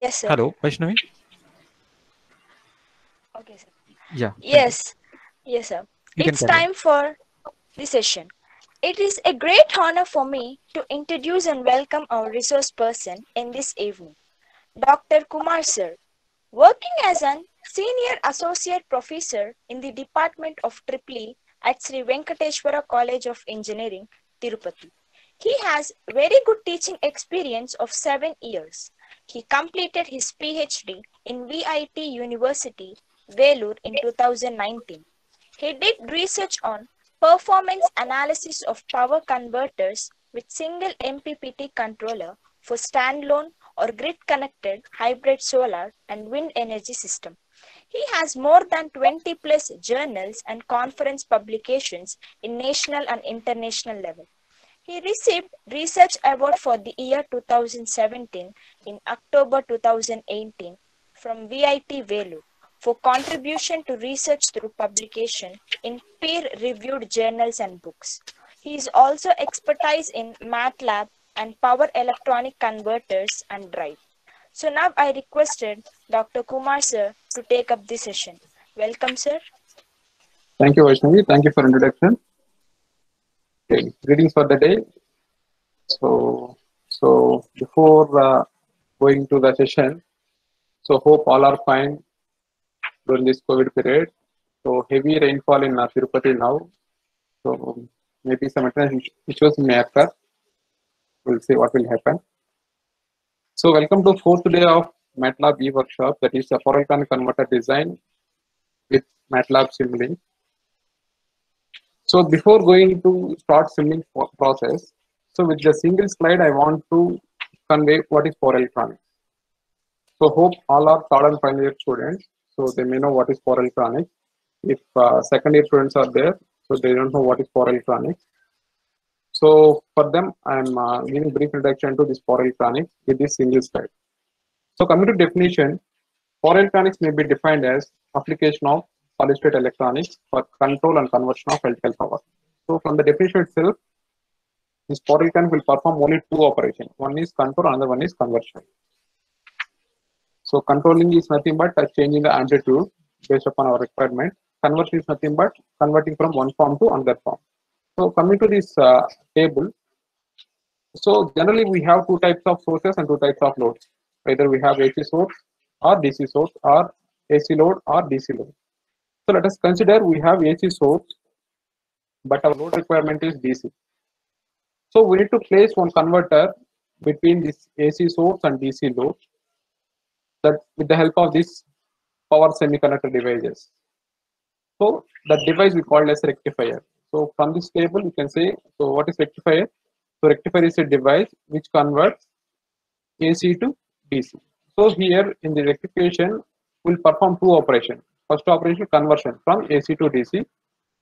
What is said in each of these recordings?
Yes, sir. Hello, Vaishnavi. Okay, sir. Yeah, thank you. Yes, yes, sir. You can It's carry on. time for the session. It is a great honor for me to introduce and welcome our resource person in this evening, Dr. Kumar sir, working as an senior associate professor in the Department of Triple E at Sri Venkateshwara College of Engineering, Tirupati. He has very good teaching experience of 7 years. He completed his PhD in VIT University, Vellore in 2019. He did research on performance analysis of power converters with single MPPT controller for standalone or grid-connected hybrid solar and wind energy system. He has more than 20 plus journals and conference publications in national and international level. He received Research Award for the year 2017 in October 2018 from VIT Vellore for contribution to research through publication in peer-reviewed journals and books. He is also expertise in MATLAB and power electronic converters and drive. So now I requested Dr. Kumar sir to take up the session. Welcome, sir. Thank you, Vaishnavi. Thank you for introduction. Okay, greetings for the day. So before going to the session, so hope all are fine during this COVID period. So heavy rainfall in Tirupati now. So maybe some issues may occur. We'll see what will happen. So welcome to fourth day of MATLAB E workshop. That is a Forelcon converter design with MATLAB Simulink. So before going to start Simulink process, so with the single slide, I want to convey what is power electronics. So hope all are third and final year students, so they may know what is power electronics. If second year students are there, so they don't know what is power electronics. So for them, I'm giving brief introduction to this power electronics with this single slide. So coming to definition, power electronics may be defined as application of solid state electronics for control and conversion of electrical power. So from the definition itself, this power electronic will perform only two operations. One is control, another one is conversion. So controlling is nothing but changing the amplitude based upon our requirement. Conversion is nothing but converting from one form to another form. So coming to this table, so generally we have two types of sources and two types of loads. Either we have AC source or DC source or AC load or DC load. So let us consider we have AC source, but our load requirement is DC. So we need to place one converter between this AC source and DC load, that with the help of this power semiconductor devices. So the device we call as rectifier. So from this table you can say, so what is rectifier? So rectifier is a device which converts AC to DC. So here in the rectification will perform two operations. First operation conversion from AC to DC.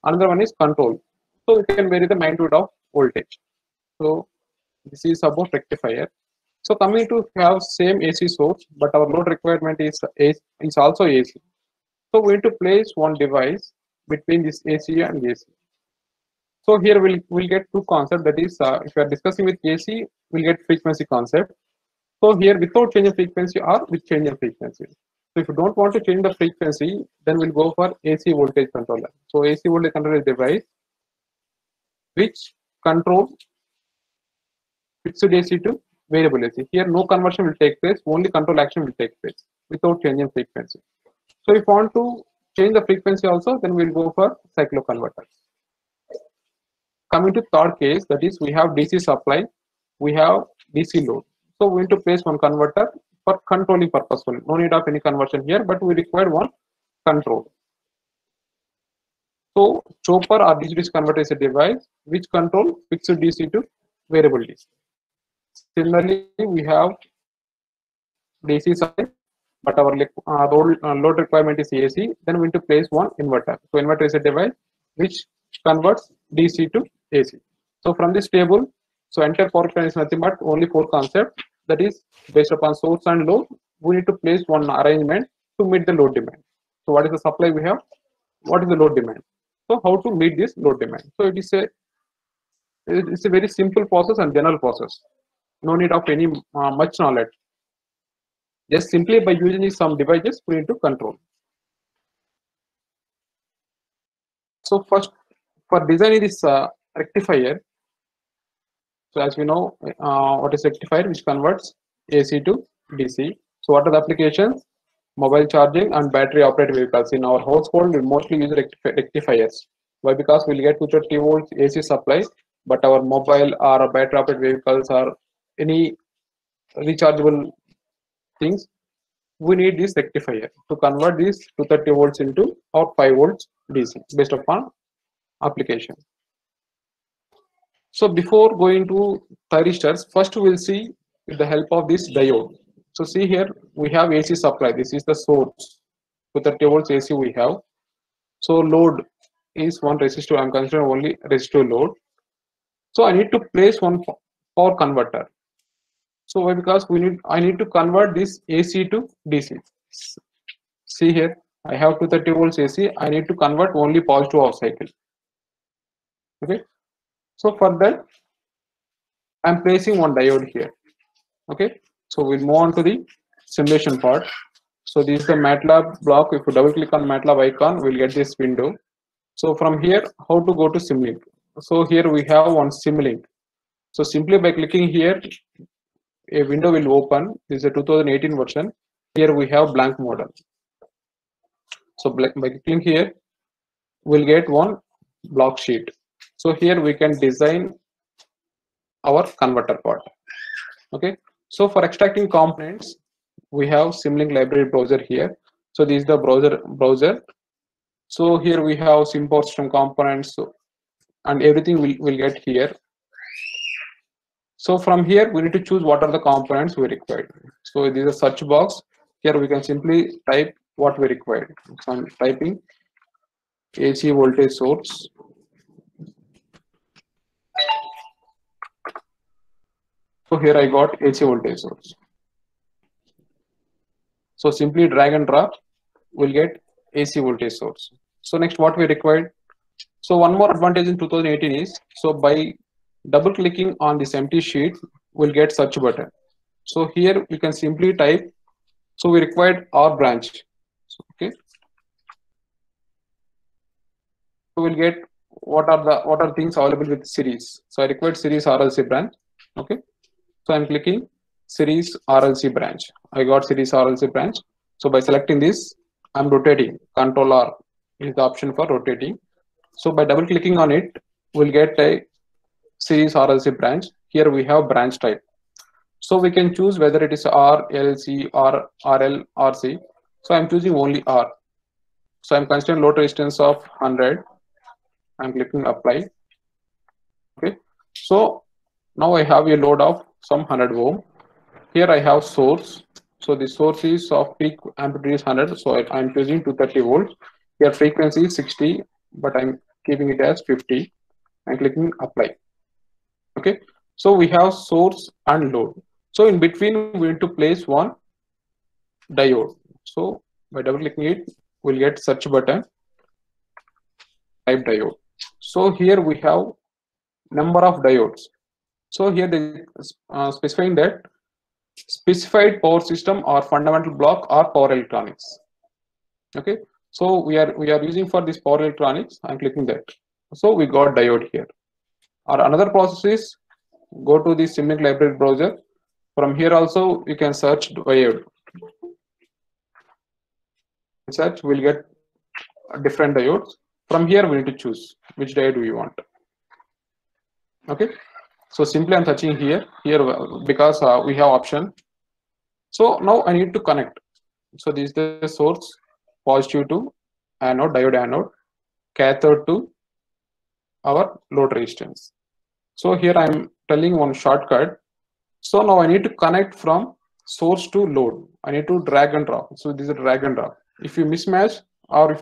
Another one is control. So we can vary the magnitude of voltage. So this is about rectifier. So coming to have same AC source, but our load requirement is also AC. So we need to place one device between this AC and AC. So here we'll get two concepts. That is, if we are discussing with AC, we'll get frequency concept. So here without changing frequency or with changing frequency. So if you don't want to change the frequency, then we'll go for AC voltage controller. So AC voltage controller is a device which controls fixed AC to variable AC. Here no conversion will take place, only control action will take place without changing frequency. So if you want to change the frequency also, then we'll go for cycloconverters. Coming to third case, that is we have DC supply, we have DC load. So we need to place one converter for controlling purpose only. No need of any conversion here, but we require one control. So chopper or DC converter is a device which control fixed DC to variable DC. Similarly, we have DC supply, but our load requirement is AC. Then we need to place one inverter. So inverter is a device which converts DC to AC. So from this table, so entire power plan is nothing but only four concepts. That is based upon source and load. We need to place one arrangement to meet the load demand. So what is the supply we have? What is the load demand? So how to meet this load demand? So it's a very simple process and general process. No need of any much knowledge. Just simply by using some devices, we need to control. So first, for designing this rectifier, so as we know, what is rectifier, which converts AC to DC. So what are the applications? Mobile charging and battery operated vehicles. In our household, we mostly use rectifiers. Why? Because we'll get 230 volts AC supply, but our mobile or battery operated vehicles or any rechargeable things, we need this rectifier to convert these 230 volts into or 5 volts DC based upon application. So before going to thyristors, first we will see with the help of this diode. So see here we have AC supply. This is the source. 230 volts AC we have. So load is one resistor. I'm considering only resistor load. So I need to place one power converter. So why? Because I need to convert this AC to DC. See here, I have 230 volts AC. I need to convert only positive half cycle. Okay. So for that, I'm placing one diode here. Okay. So we'll move on to the simulation part. So this is the MATLAB block. If you double click on MATLAB icon, we'll get this window. So from here, how to go to Simulink? So here we have one Simulink. So simply by clicking here, a window will open. This is a 2018 version. Here we have blank model. So by clicking here, we'll get one block sheet. So here we can design our converter part. Okay. So for extracting components, we have Simulink library browser here. So this is the browser. So here we have SimPower system components, and everything will get here. So from here we need to choose what are the components we require. So this is a search box. Here we can simply type what we require. So I'm typing AC voltage source. So here I got AC voltage source. So simply drag and drop, we'll get AC voltage source. So next what we required. So one more advantage in 2018 is, so by double clicking on this empty sheet, we'll get search button. So here you can simply type. So we required R branch. So, okay. So we'll get what are things available with series. So I required series RLC branch. Okay. So I'm clicking series RLC branch. I got series RLC branch. So by selecting this, I'm rotating. Control R is the option for rotating. So by double clicking on it, we'll get a series RLC branch. Here we have branch type. So we can choose whether it is R, L, C, or RL, or C. So I'm choosing only R. So I'm considering load resistance of 100. I'm clicking apply. Okay. So now I have a load of some 100 ohm. Here I have source. So the source is of peak amplitude is 100. So I'm choosing 230 volts. Here frequency is 60, but I'm keeping it as 50. I'm clicking apply. Okay. So we have source and load. So in between, we need to place one diode. So by double clicking it, we'll get search button, type diode. So here we have number of diodes. So here they specifying that specified power system or fundamental block or power electronics. Okay. So we are using for this power electronics. I'm clicking that. So we got diode here. Or another process is go to the Simulink library browser. From here also you can search diode. Search, we'll get different diodes. From here we need to choose which diode we want. Okay. So simply I'm touching here because we have option. So now I need to connect. So this is the source, positive to anode, diode anode, cathode to our load resistance. So here I'm telling one shortcut. So now I need to connect from source to load. I need to drag and drop. So this is a drag and drop. If you mismatch or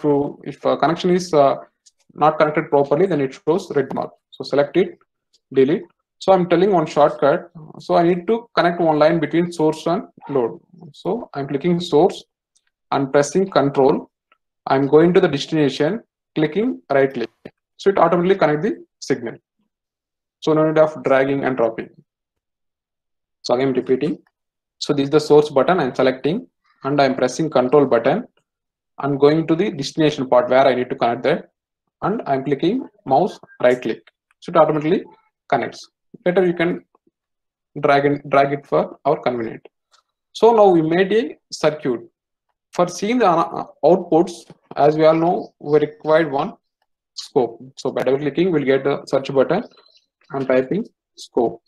if a connection is not connected properly, then it shows red mark. So select it, delete. So I'm telling one shortcut. So I need to connect one line between source and load. So I'm clicking source and pressing control. I'm going to the destination, clicking right click. So it automatically connect the signal. So no need of dragging and dropping. So again repeating. So this is the source button. I'm selecting and I'm pressing control button. I'm going to the destination part where I need to connect that, and I'm clicking mouse right click. So it automatically connects. Later you can drag it for our convenient. So now we made a circuit. For seeing the outputs, as we all know, we required one scope. So by double clicking, we'll get the search button and typing scope.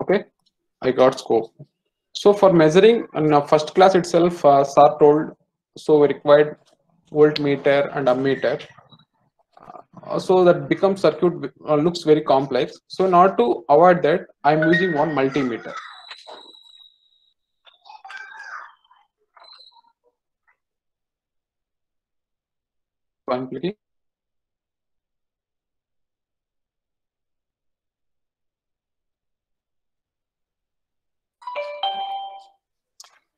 Okay, I got scope. So for measuring in first class itself, sir told, so we required voltmeter and ammeter. So that becomes circuit looks very complex. So in order to avoid that, I'm using one multimeter. So I'm clicking.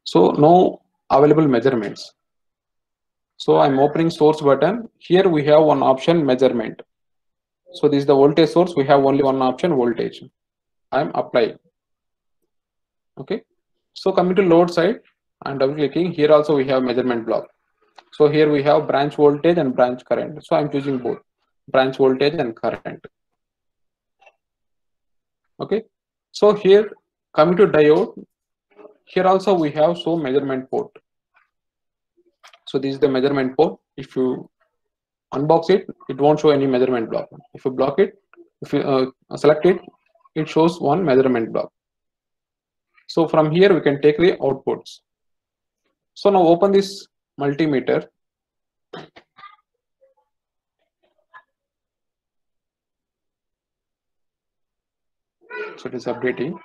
So no available measurements. So I'm opening source button. Here we have one option measurement. So this is the voltage source. We have only one option voltage. I'm applying. Okay. So coming to load side and double clicking, here also we have measurement block. So here we have branch voltage and branch current. So I'm choosing both branch voltage and current. Okay. So here coming to diode, here also we have so measurement port. So this is the measurement port. If you unbox it, it won't show any measurement block. If you block it, if you select it, it shows one measurement block. So from here we can take the outputs. So now open this multimeter. So it is updating.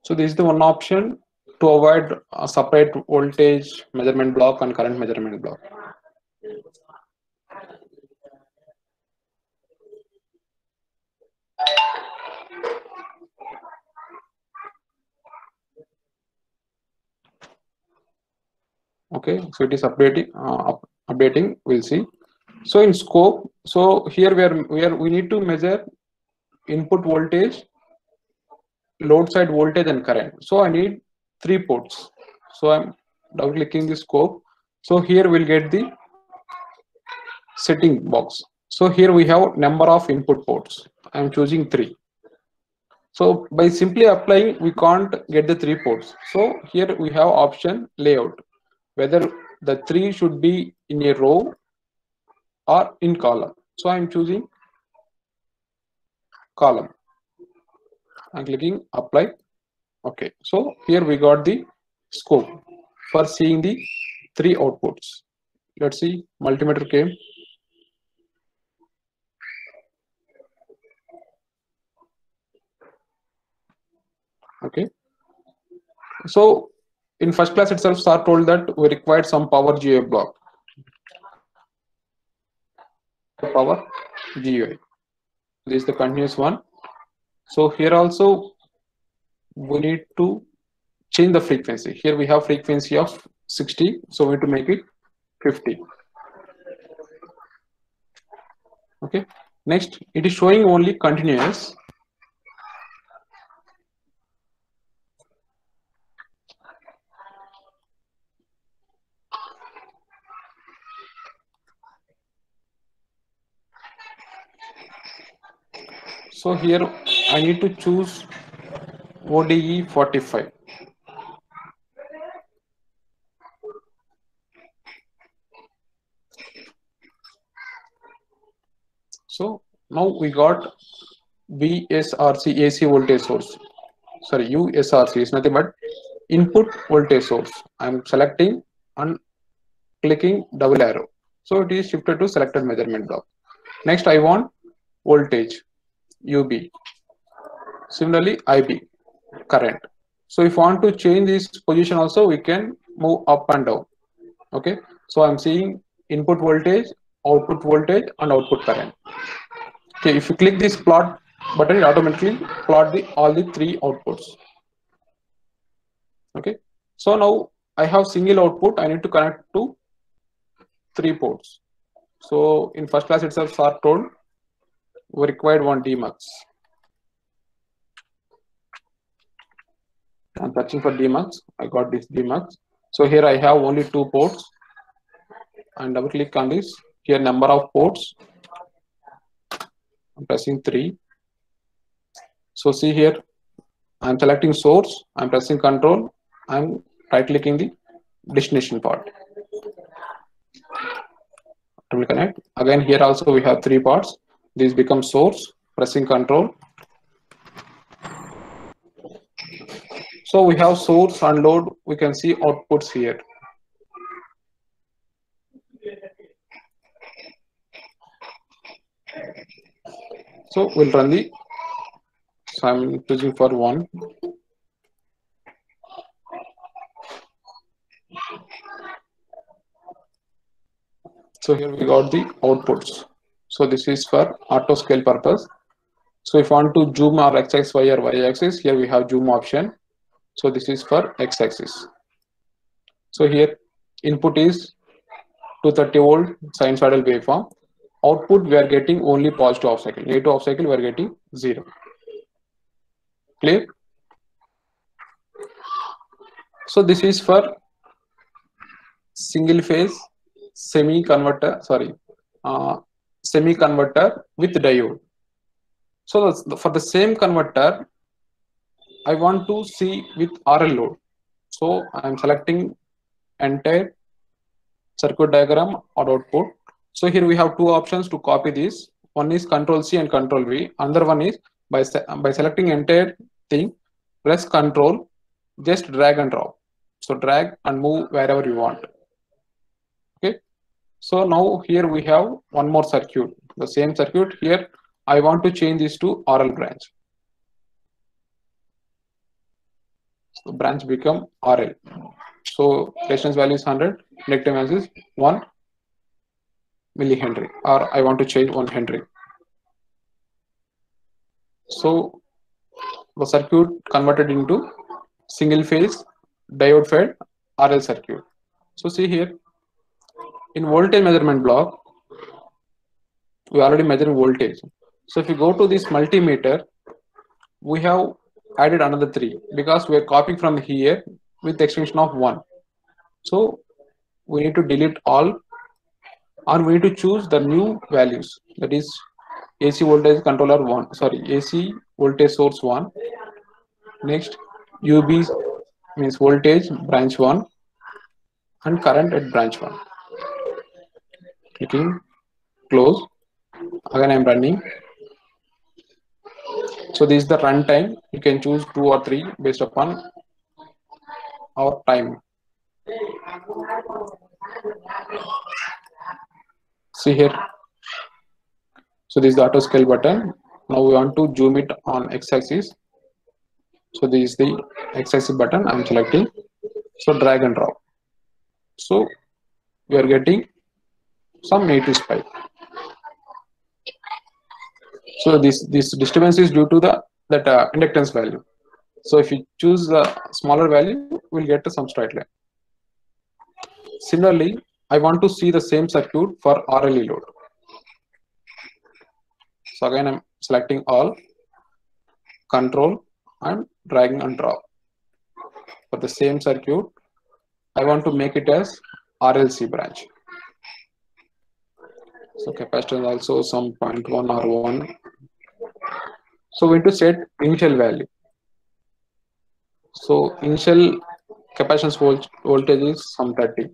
So this is the one option to avoid a separate voltage measurement block and current measurement block. Okay, so it is updating. We'll see. So in scope, so here we need to measure input voltage, load side voltage, and current. So I need 3 ports. So I'm double clicking the scope. So here we'll get the setting box. So here we have number of input ports. I'm choosing 3. So by simply applying, we can't get the 3 ports. So here we have option layout, whether the 3 should be in a row or in column. So I'm choosing column. I'm clicking apply. Okay. So here we got the scope for seeing the 3 outputs. Let's see, multimeter came. Okay. So in first class itself, sir told that we required some power GUI block. Power GUI. This is the continuous one. So here also we need to change the frequency. Here we have frequency of 60, so we need to make it 50. Okay. Next, it is showing only continuous. So here I need to choose ODE 45. So now we got VSRC AC voltage source. Sorry, USRC is nothing but input voltage source. I'm selecting and clicking double arrow. So it is shifted to selected measurement block. Next, I want voltage UB. Similarly, IB current. So if you want to change this position also, we can move up and down. Okay, so I'm seeing input voltage, and output current. Okay, if you click this plot button, it automatically plot all the three outputs. Okay, so now I have single output. I need to connect to three ports. So in first class itself, sir told we required one DMUX. I'm searching for DMUX. I got this DMUX. So here I have only two ports, and double click on this. Here number of ports. I'm pressing 3. So see here, I'm selecting source. I'm pressing control. I'm right clicking the destination part. To connect. Again here also we have three parts. This becomes source. Pressing control. So we have source and load. We can see outputs here. So we'll run the. So I'm choosing for 1. So here we got the outputs. So this is for auto scale purpose. So if I want to zoom or x-axis, y or y-axis, here we have zoom option. So this is for x-axis. So here input is 230 volt sinusoidal waveform. Output we are getting only positive half cycle. Negative half cycle we are getting 0. Clear? So this is for single phase semi converter with diode. So for the same converter, I want to see with RL load. So I am selecting entire circuit diagram or output. So here we have two options to copy this. One is Control C and Control V. Another one is by selecting entire thing, press Control, just drag and drop. So drag and move wherever you want. Okay. So now here we have one more circuit. The same circuit here. I want to change this to RL branch. So branch become RL. So resistance value is 100. Inductance value is 1 millihenry, or I want to change 1 Henry. So the circuit converted into single phase diode fed RL circuit. So see here, in voltage measurement block, we already measure voltage. So if you go to this multimeter, we have added another 3 because we are copying from here with extension of 1. So we need to delete all, or we need to choose the new values, that is AC voltage controller 1, AC voltage source 1. Next UB means voltage branch 1 and current at branch 1. Clicking close. Again I am running. So this is the run time. You can choose 2 or 3 based upon our time. See here. So this is the auto scale button. Now we want to zoom it on x-axis. So this is the x-axis button. I'm selecting. So drag and drop. So we are getting some native spike. So this disturbance is due to that inductance value. So if you choose the smaller value, we'll get some straight line. Similarly, I want to see the same circuit for RLE load. So again, I'm selecting all, control, and dragging and drop. For the same circuit, I want to make it as RLC branch. So capacitance also some 0.1 or 1. So we need to set initial value. So initial capacitance voltage is some 30.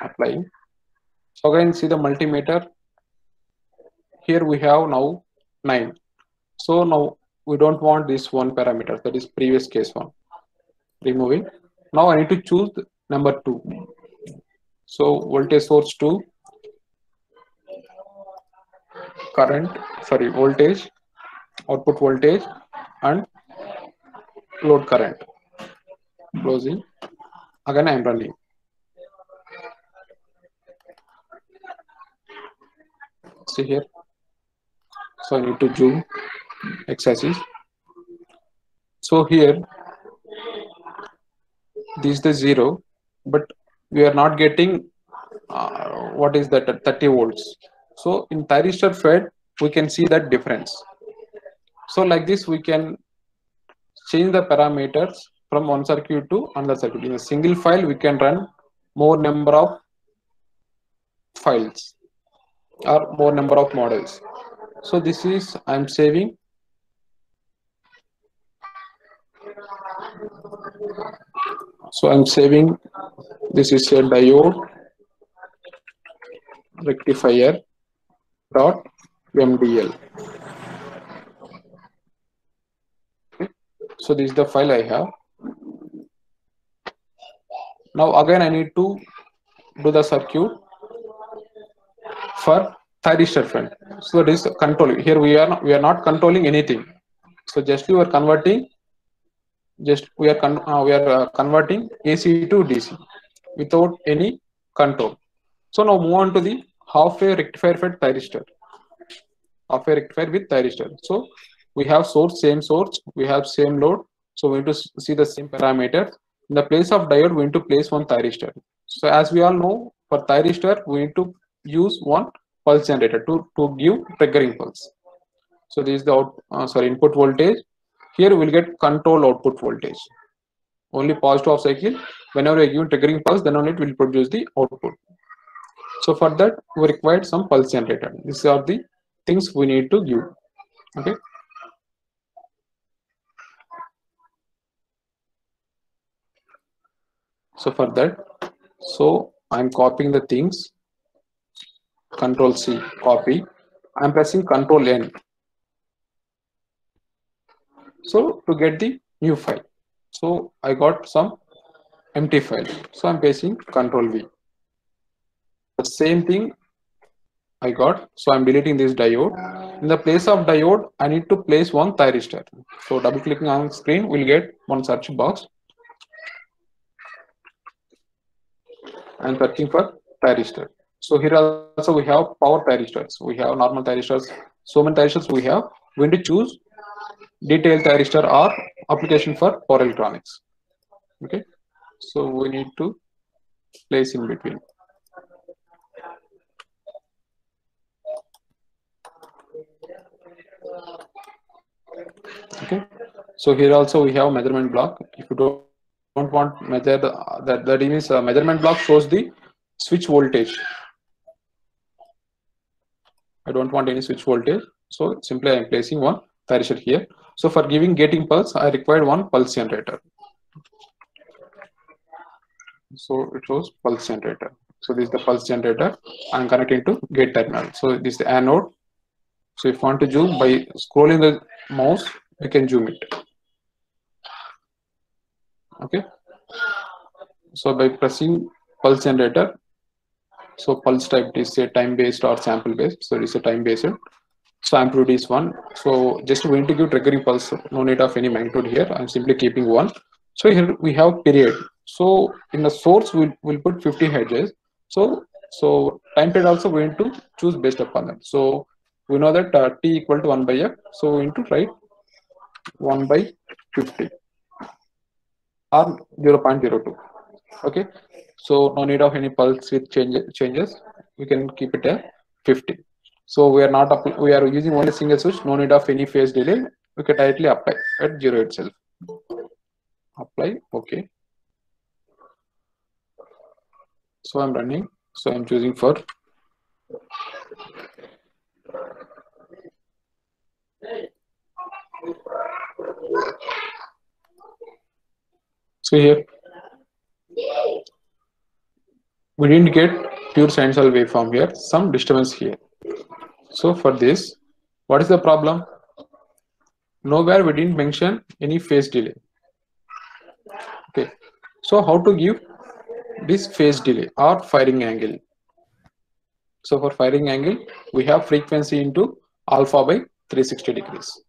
Applying. So again, see the multimeter. Here we have now 9. So now we don't want this one parameter, that is previous case one. Removing. Now I need to choose number 2. So voltage source 2, voltage, output voltage, and load current. Closing. Again I am running. See here. So I need to zoom x-axis. So here this is the 0, but we are not getting what is that 30 volts. So in thyristor fed we can see that difference. So like this we can change the parameters from one circuit to another circuit. In a single file we can run more number of files or more number of models. So this is I'm saving. So I'm saving. This is a diode rectifier dot mdl. Okay. So this is the file I have. Now again I need to do the circuit for thyristor fed. So this control here we are not controlling anything. So just we are converting. Just we are converting AC to DC without any control. So now move on to the half wave rectifier fed thyristor. Half wave rectifier with thyristor. So we have same source, we have same load. So we need to see the same parameters. In the place of diode, we need to place one thyristor. So as we all know, for thyristor, we need to use one pulse generator to give triggering pulse. So this is the input voltage. Here we will get control output voltage. Only positive half cycle. Whenever I give triggering pulse, then only it will produce the output. So for that we required some pulse generator. These are the things we need to give. Okay. So for that, so I'm copying the things. Control C, copy. I'm pressing Control N. So to get the new file. So I got some empty file. So I'm pressing Control V. The same thing I got. So I'm deleting this diode. In the place of diode, I need to place one thyristor. So double clicking on screen, we'll get one search box. I'm searching for thyristor. So here also we have power thyristors. We have normal thyristors. So many thyristors we have. We need to choose detailed thyristor or application for power electronics. Okay. So we need to place in between. Okay. So here also we have measurement block. If you don't want measure that means measurement block shows the switch voltage. I don't want any switch voltage. So simply I am placing one thyristor here. So for giving gate impulse, I required one pulse generator. So it shows pulse generator. So this is the pulse generator. I am connecting to gate terminal. So this is the anode. So if you want to zoom by scrolling the mouse, you can zoom it. Okay. So by pressing pulse generator, so pulse type is say time based or sample based. So it is a time based. So I'm produce one. So just going to give triggering pulse, no need of any magnitude here. I'm simply keeping one. So here we have period. So in the source we'll put 50 hertz. So time period also we need to choose based upon that. So we know that t equal to 1 by f. So we need to write 1 by 50 or 0.02. Okay. So no need of any pulse with changes. We can keep it at 50. So we are using only single switch, no need of any phase delay. We can directly apply at 0 itself. Apply, okay. So I'm running. So I'm choosing for so here we didn't get pure sinusoidal waveform here, some disturbance here. So for this, what is the problem? Nowhere we didn't mention any phase delay. Okay, so how to give this phase delay or firing angle? So for firing angle, we have frequency into alpha by 360 degrees.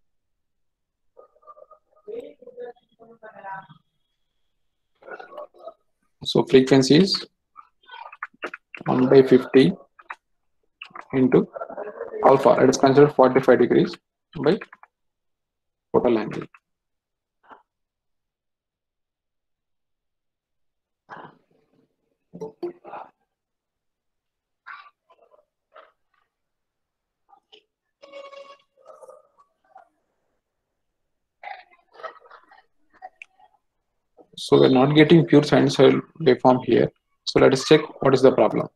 So frequency is 1 by 50 into alpha. It is considered 45 degrees by total angle. So we're not getting pure sinusoidal waveform here. So let us check what is the problem.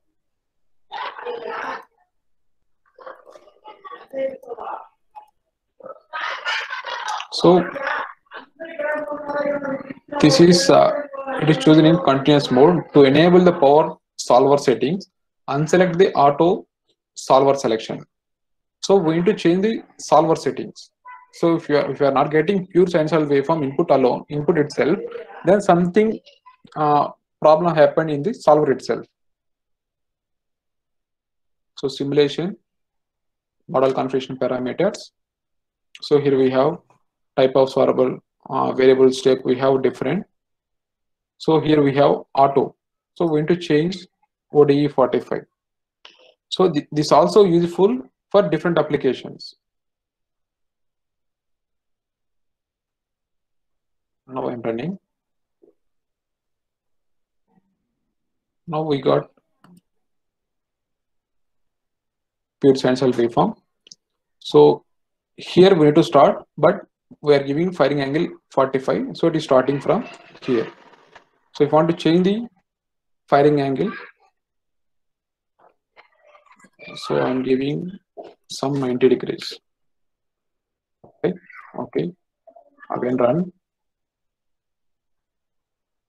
So this is it is chosen in continuous mode. To enable the power solver settings, unselect the auto solver selection. So we need to change the solver settings. So if you are not getting pure sinusoidal waveform input itself, then something problem happened in the solver itself. So simulation, model configuration parameters. So here we have type of variable step we have different. So here we have auto. So we need to change ODE 45. So this also useful for different applications. Now I'm running. Now we got pure sinusoidal waveform. So here we need to start, but we are giving firing angle 45. So it is starting from here. So if I want to change the firing angle, so I'm giving some 90 degrees. Okay. Again run.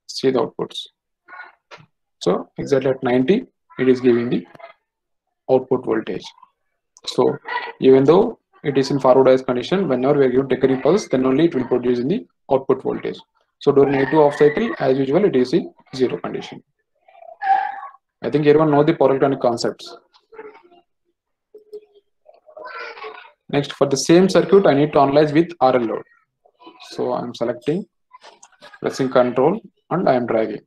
See the outputs. So exactly at 90, it is giving the output voltage. So even though it is in forward bias condition, whenever we are giving decaying pulse, then only it will produce in the output voltage. So during A2 off cycle, as usual, it is in zero condition. I think everyone know the power electronic concepts. Next, for the same circuit, I need to analyze with RL load. So I'm selecting, pressing control, and I am dragging.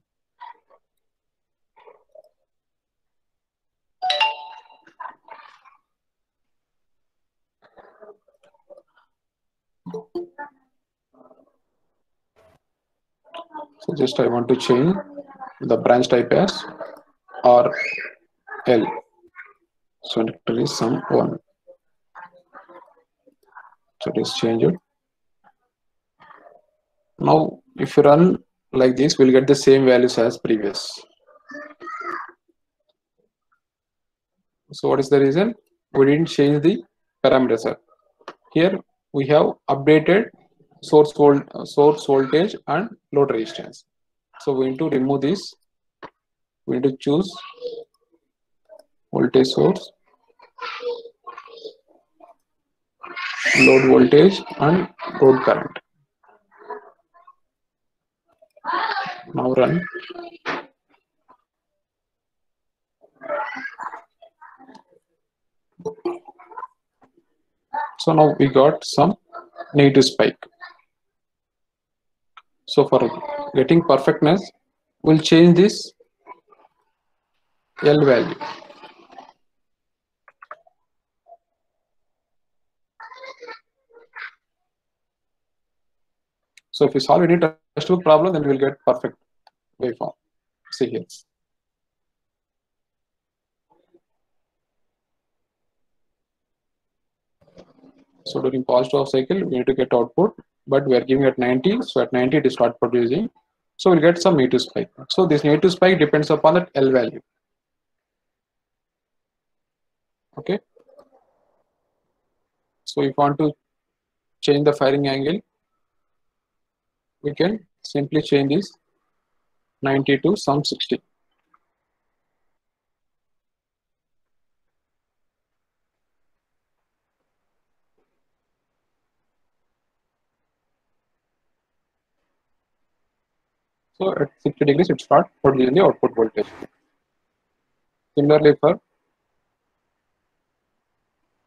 So just I want to change the branch type as RL. So it is some 1. So it is changed. Now, if you run like this, we'll get the same values as previous. So what is the reason? We didn't change the parameters. Here we have updated source voltage and load resistance. So we need to remove this. We need to choose voltage source, load voltage, and load current. Now run. So now we got some negative spike. So for getting perfectness, we'll change this L value. So if we solve any testable problem, then we'll get perfect waveform. See here. So during positive off cycle, we need to get output, but we are giving at 90. So at 90, it is start producing. So we'll get some negative spike. So this negative spike depends upon that L value. Okay. So if you want to change the firing angle, we can simply change this 90 to some 60. So at 60 degrees, it starts producing the output voltage. Similarly, for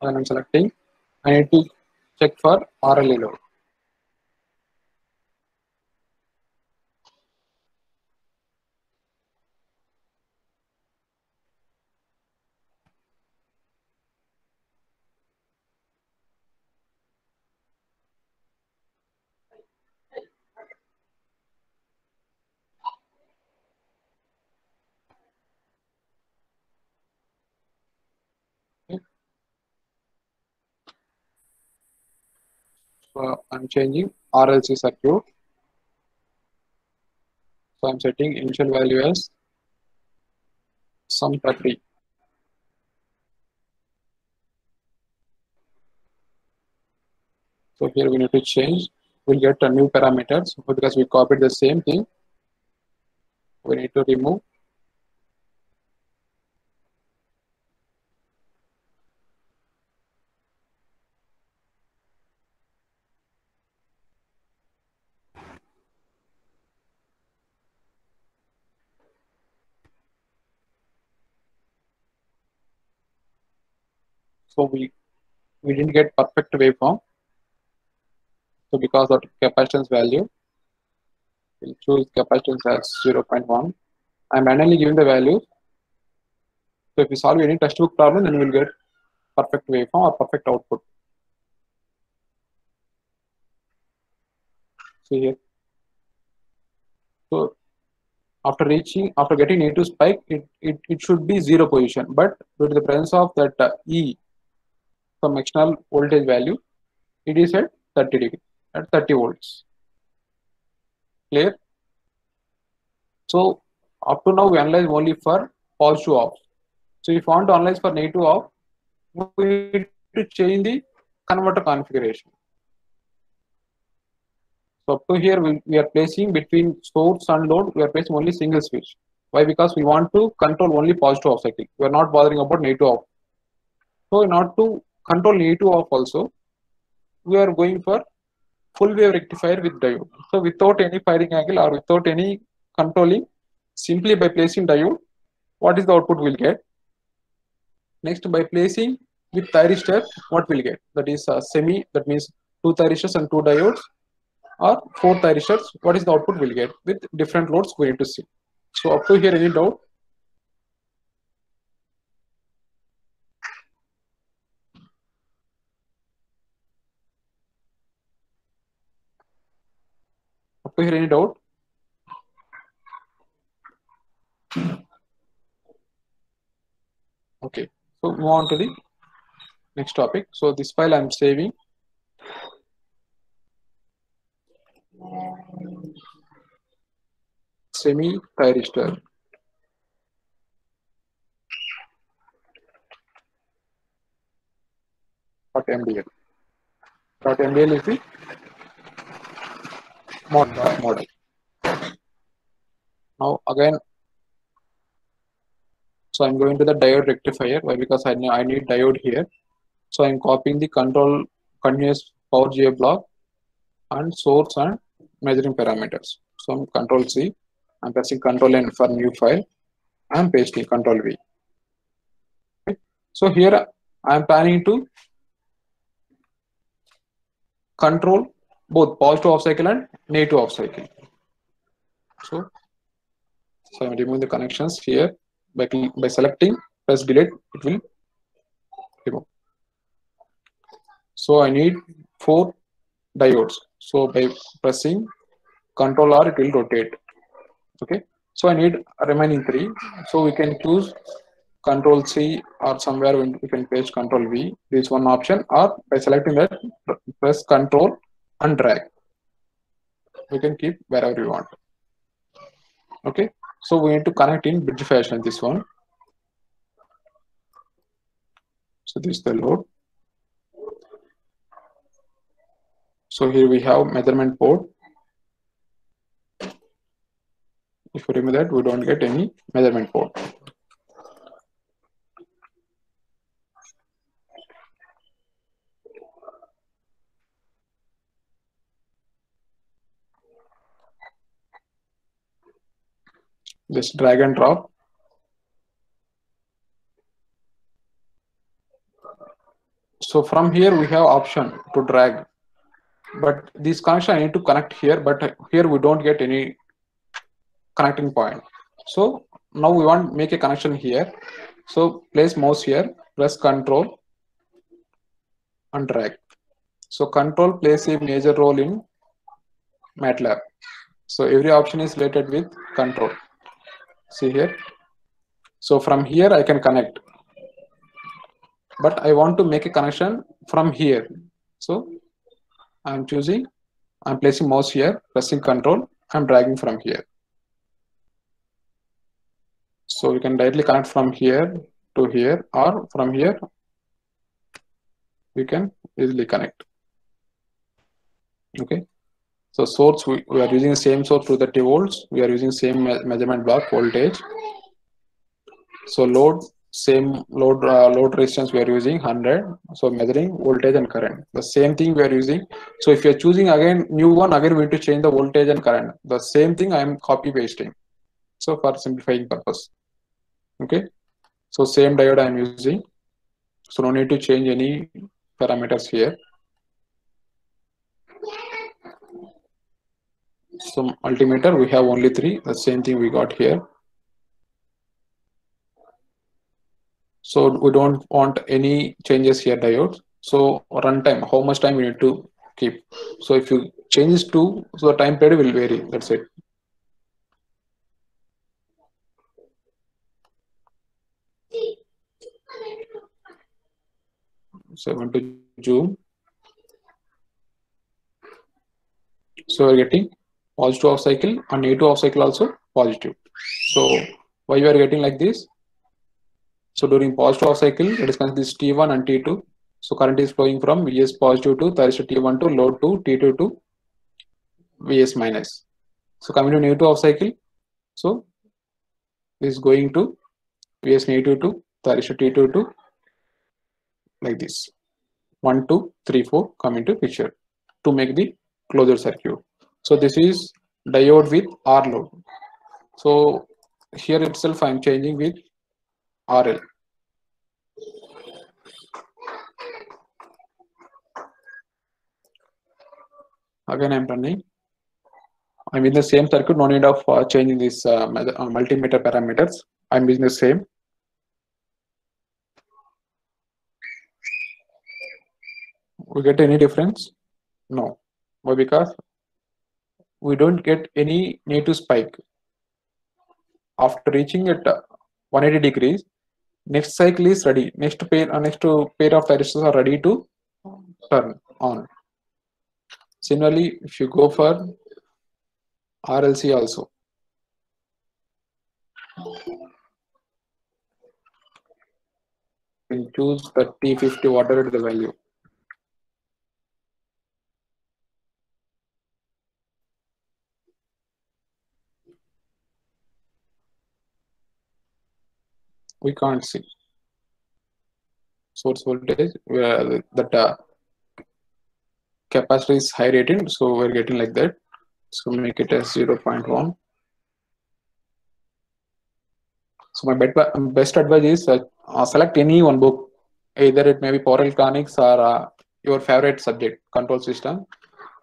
when I'm selecting, I need to check for RLA load. I'm changing RLC circuit. So I'm setting initial value as some 30. So here we need to change. We'll get a new parameters because we copied the same thing. We need to remove. So we didn't get perfect waveform. So because of capacitance value, we'll choose capacitance as 0.1. I'm manually giving the value. So if we solve any textbook problem, then we'll get perfect waveform or perfect output. See here. So after getting A2 spike, it should be 0 position, but due to the presence of that E from external voltage value, it is at 30 degree, at 30 volts. Clear? So up to now we analyze only for positive off. So if you want to analyze for negative off, we need to change the converter configuration. So up to here we are placing between source and load, we are placing only single switch. Why? Because we want to control only positive off cycle. We are not bothering about negative off. So in order to control negative off also, we are going for full wave rectifier with diode. So without any firing angle or without any controlling, simply by placing diode, what is the output we'll get? Next, by placing with thyristor, what we'll get? That is semi, that means 2 thyristors and 2 diodes, or 4 thyristors. What is the output we'll get with different loads we need to see. So up to here, any doubt? Up to here, any doubt? Okay, so move on to the next topic. So this file I'm saving. Semi thyristor. .mdl. .mdl is the model. Now again, so I'm going to the diode rectifier. Why? Because I need diode here. So I'm copying the control continuous power GA block and source and measuring parameters. So I'm Control C. I'm pressing Control N for new file. I'm pasting Control V. Okay. So here I'm planning to control both positive off cycle and negative off cycle. So I'm removing the connections here by selecting, press delete, it will remove. So I need 4 diodes. So by pressing Control R, it will rotate. Okay. So I need remaining 3. So we can choose Control C, or somewhere we can paste Control V. This is one option, or by selecting that, press Control and drag. We can keep wherever we want. Okay. So we need to connect in bridge fashion this one. So this is the load. So here we have measurement port. If you remove that, we don't get any measurement port. Just drag and drop. So from here we have option to drag, but this connection I need to connect here, but here we don't get any connecting point. So now we want to make a connection here. So place mouse here, press Control and drag. So Control plays a major role in MATLAB. So every option is related with Control. See here. So from here I can connect, but I want to make a connection from here. So I'm choosing, I'm placing mouse here, pressing control, I'm dragging from here. So we can directly connect from here to here, or from here we can easily connect. Okay. So source, we are using the same source to 30 volts. We are using same measurement block voltage. So load, same load resistance we are using 100. So measuring voltage and current. The same thing we are using. So if you are choosing again new one, again we need to change the voltage and current. The same thing I am copy pasting. So for simplifying purpose. Okay. So same diode I am using. So no need to change any parameters here. So multimeter we have only 3. The same thing we got here. So we don't want any changes here diodes. So runtime, how much time we need to keep. So if you change this to, so the time period will vary. That's it. So I want to zoom. So we're getting positive half cycle and negative half cycle also positive. So why we are getting like this? So during positive half cycle, it is considered this T1 and T2. So current is flowing from Vs positive to thyristor T1 to load to T2 to Vs minus. So coming to negative half cycle, so this is going to Vs negative to thyristor T2 to like this. 1, 2, 3, 4 come into picture to make the closure circuit. So this is diode with R load. So here itself I am changing with RL. Again I am running. I'm in the same circuit, no need of changing this multimeter parameters. I'm using the same. We get any difference? No. Why? Because we don't get any native spike. After reaching at 180 degrees, next cycle is ready. Next pair of thyristors are ready to turn on. Similarly, if you go for RLC also, you can choose 30, 50, whatever the value. We can't see source voltage that capacitor is high rated, so we're getting like that. So make it as 0.1. So my best advice is select any one book, either it may be power electronics or your favorite subject, control system.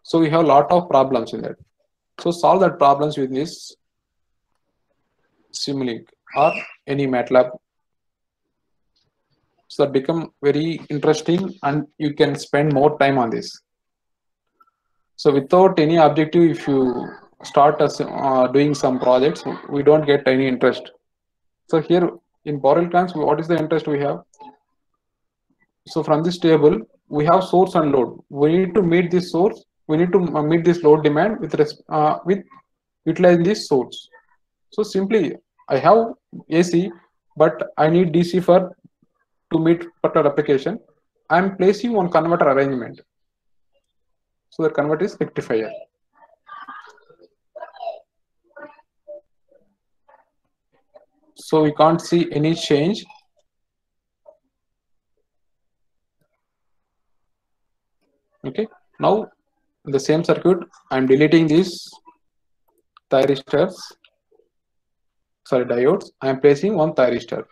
So we have a lot of problems in that. So solve that problems with this Simulink or any MATLAB. So that become very interesting and you can spend more time on this. So without any objective, if you start doing some projects, we don't get any interest. So here in power electronics, what is the interest we have? So from this table, we have source and load. We need to meet this source. We need to meet this load demand with utilizing this source. So simply, I have AC, but I need DC for to meet particular application. I am placing one converter arrangement. So the converter is rectifier. So we can't see any change. Okay. Now in the same circuit, I'm deleting these thyristors. Sorry, diodes. I'm placing one thyristor.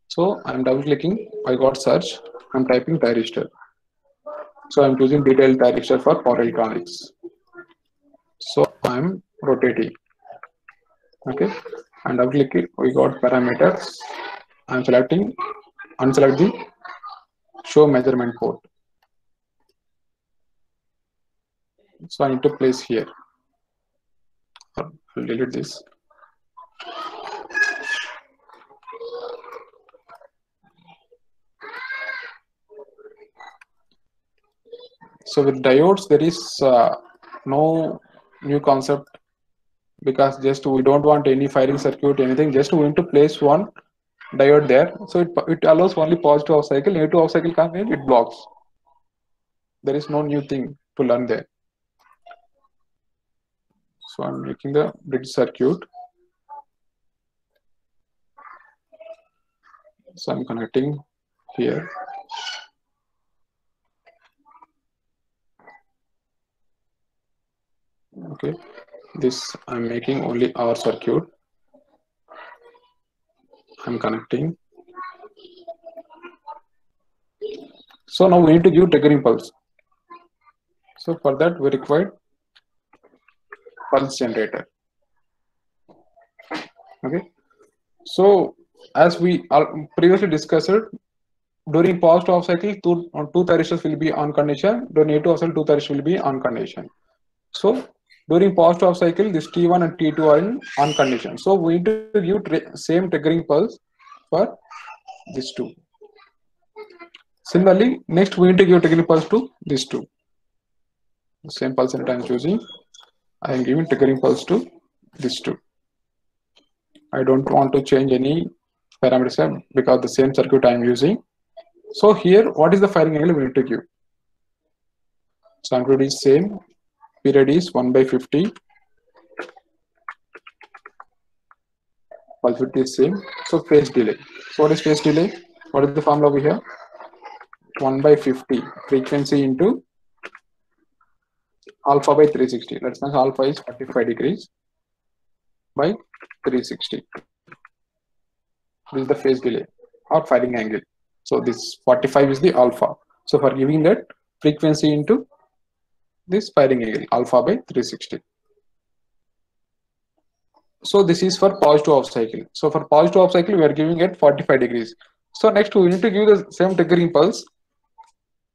So I'm double clicking. I got search. I'm typing thyristor. So I'm choosing detailed thyristor for power electronics. So I'm rotating. Okay. And double clicking. We got parameters. I'm selecting. Unselect the show measurement port. So I need to place here. I'll delete this. So with diodes, there is no new concept, because just we don't want any firing circuit, anything. Just we need to place one diode there. So it allows only positive off cycle. Negative off cycle comes in, it blocks. There is no new thing to learn there. So I'm making the bridge circuit. So I'm connecting here. Okay, this I'm making only our circuit. I'm connecting. So now we need to give triggering pulse. So for that we require pulse generator. Okay, so as we previously discussed, during positive off cycle, two thyristors will be on condition. During negative off cycle, two thyristors will be on condition. So during positive off cycle, this T1 and T2 are in on condition. So we need to give same triggering pulse for these two. Similarly, next we need to give triggering pulse to these two. The same pulse that I am choosing, I am giving triggering pulse to these two. I don't want to change any parameters because the same circuit I am using. So here, what is the firing angle we need to give? So amplitude is same, period is 1/50, pulse width is same. So phase delay. So what is phase delay? What is the formula we have? 1/50 frequency into alpha by 360. Let's say alpha is 45 degrees by 360. This is the phase delay or firing angle. So this 45 is the alpha. So for giving that frequency into this firing angle, alpha by 360. So this is for positive off cycle. So for positive off cycle, we are giving it 45 degrees. So next we need to give the same triggering pulse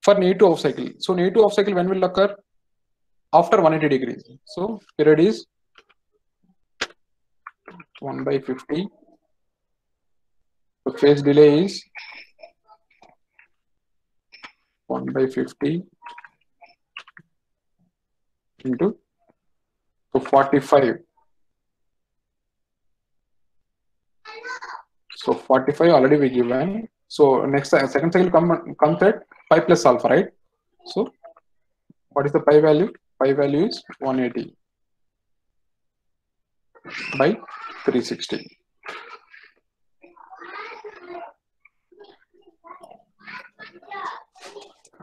for negative off cycle. So negative off cycle when will occur? After 180 degrees. So period is 1/50. The phase delay is 1/50 into 45. So 45 already we given. So next second cycle comes at pi plus alpha, right? So what is the pi value? Pi value is 180 by 360.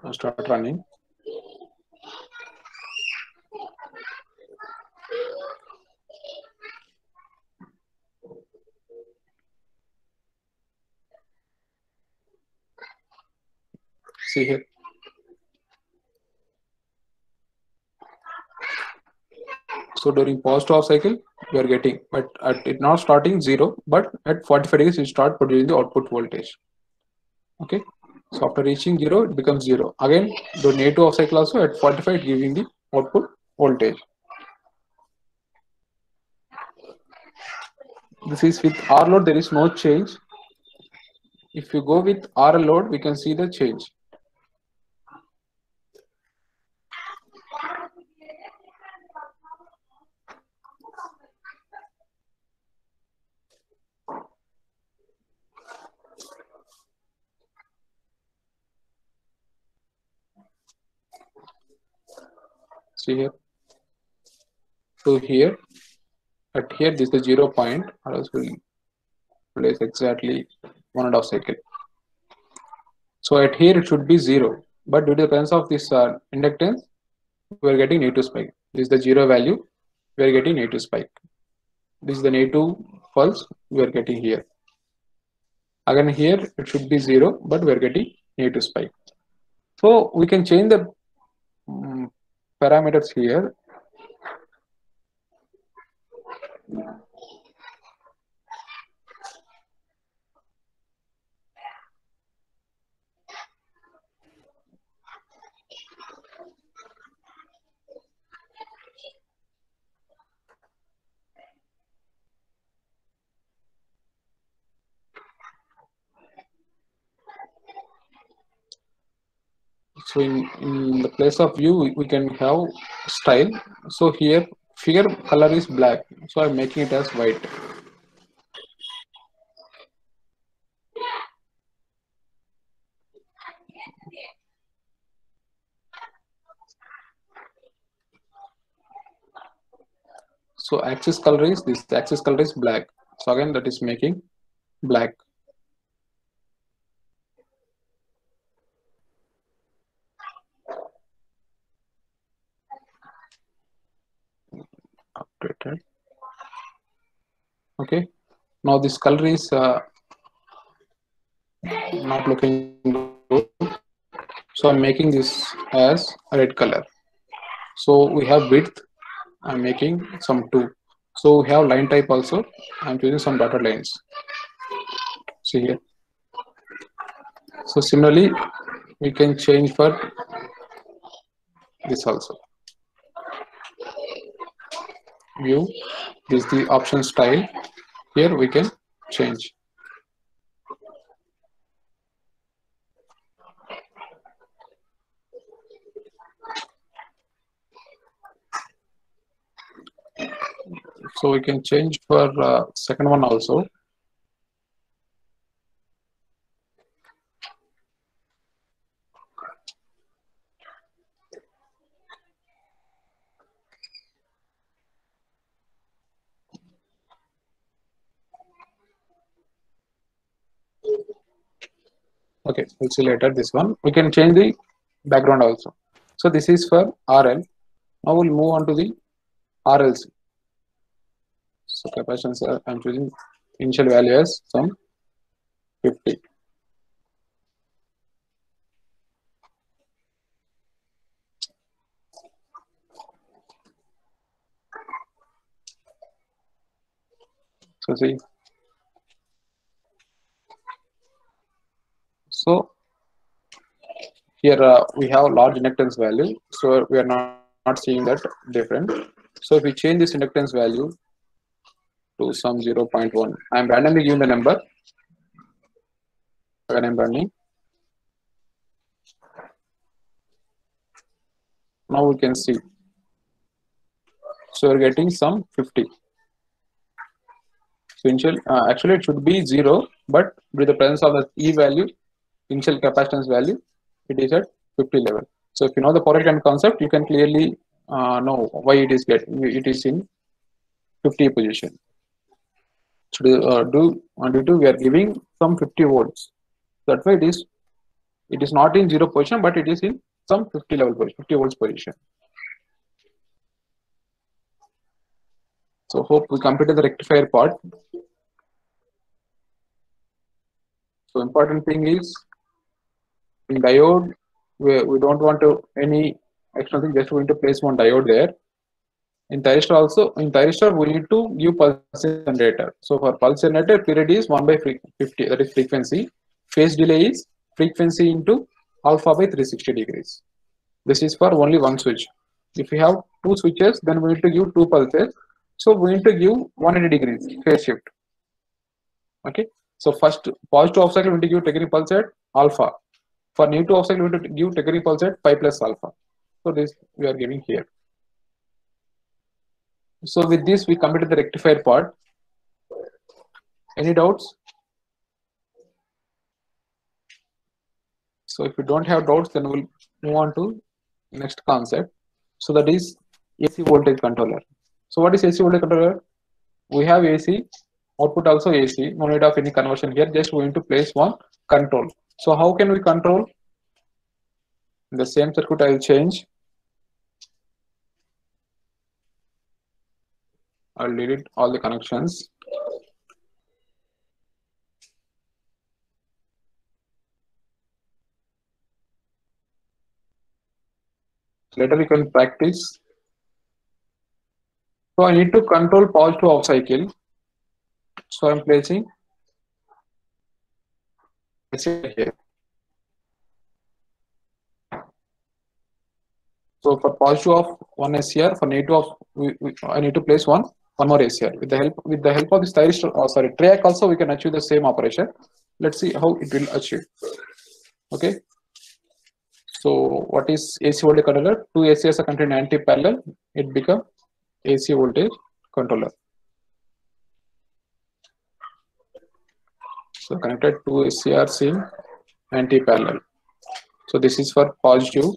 I'll start running. See here. So during positive off cycle, we are getting, but it not starting 0, but at 45 degrees, it start producing the output voltage. Okay. So after reaching 0, it becomes 0. Again, the negative off cycle also at 45 giving the output voltage. This is with R load, there is no change. If you go with RL load, we can see the change. See here. So here, at here, this is the 0 point, or else we'll place exactly 1.5 cycle. So at here, it should be 0, but due to the presence of this inductance, we are getting negative spike. This is the 0 value, we are getting negative spike. This is the negative pulse we are getting here. Again here it should be 0, but we are getting negative spike. So we can change the parameters here. So So in the place of view, we can have style. So here figure color is black. So I'm making it as white. So axis color is this. Axis color is black. So again, that is making black. Updated. Okay. Now this color is not looking good. So I'm making this as a red color. So we have width. I'm making some 2. So we have line type also. I'm choosing some dotted lines. See here. So similarly, we can change for this also. View. This is the option style. Here we can change. So we can change for second one also. Okay, we'll see later this one. We can change the background also. So this is for RL. Now we'll move on to the RLC. So capacitance, I'm choosing initial value as some 50. So see. So here we have large inductance value. So we are not seeing that different. So if we change this inductance value to some 0.1, I'm randomly giving the number. Again, I'm running. Now we can see. So we're getting some 50. So initial, actually it should be 0, but with the presence of the E value, initial capacitance value, it is at 50 level. So if you know the power electron concept, you can clearly know why it is in 50 position. So due to we are giving some 50 volts. That's why it is not in 0 position, but it is in some 50 level position, 50 volts position. So hope we completed the rectifier part. So important thing is in diode, we don't want to any extra thing, just going to place one diode there. In thyristor also, in thyristor we need to give pulse generator. So for pulse generator, period is 1 by 50, that is frequency. Phase delay is frequency into alpha by 360 degrees. This is for only one switch. If we have 2 switches, then we need to give 2 pulses. So we need to give 180 degrees phase shift. Okay. So first positive off cycle we need to give technical pulse at alpha. For negative off cycle we need to give technical pulse at pi plus alpha. So this we are giving here. So with this we completed the rectifier part. Any doubts? So if you don't have doubts, then we'll move on to next concept. So that is AC voltage controller. So what is AC voltage controller? We have AC, output also AC, no need of any conversion here, just going to place one control. So how can we control? In the same circuit I will change. I'll delete all the connections. Later we can practice. So I need to control positive off cycle. So I'm placing here. So for positive of one SCR, for negative of I need to place one more SCR. With the help of this thyristor, triac also we can achieve the same operation. Let's see how it will achieve. Okay. So what is AC voltage controller? Two ACs are connected in anti-parallel. It become AC voltage controller. So connected two ACRs in anti-parallel. So this is for positive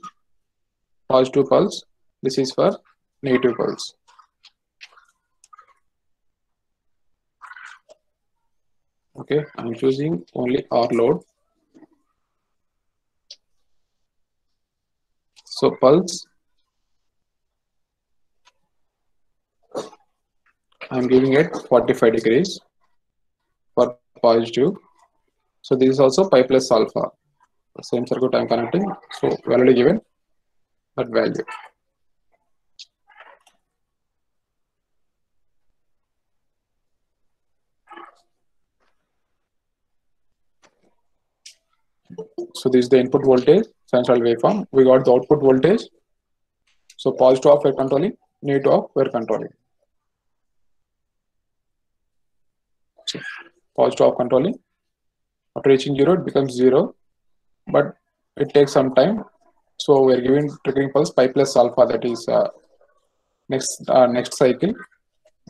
pulse. This is for negative pulse. Okay, I'm choosing only R load. So pulse, I'm giving it 45 degrees for positive. So this is also pi plus alpha. The same circuit I'm connecting. So we already given that value. So this is the input voltage, sinusoidal waveform. We got the output voltage. So positive of we're controlling, negative of we're controlling. So positive of controlling. After reaching 0, it becomes 0, but it takes some time. So we're giving triggering pulse pi plus alpha. That is next cycle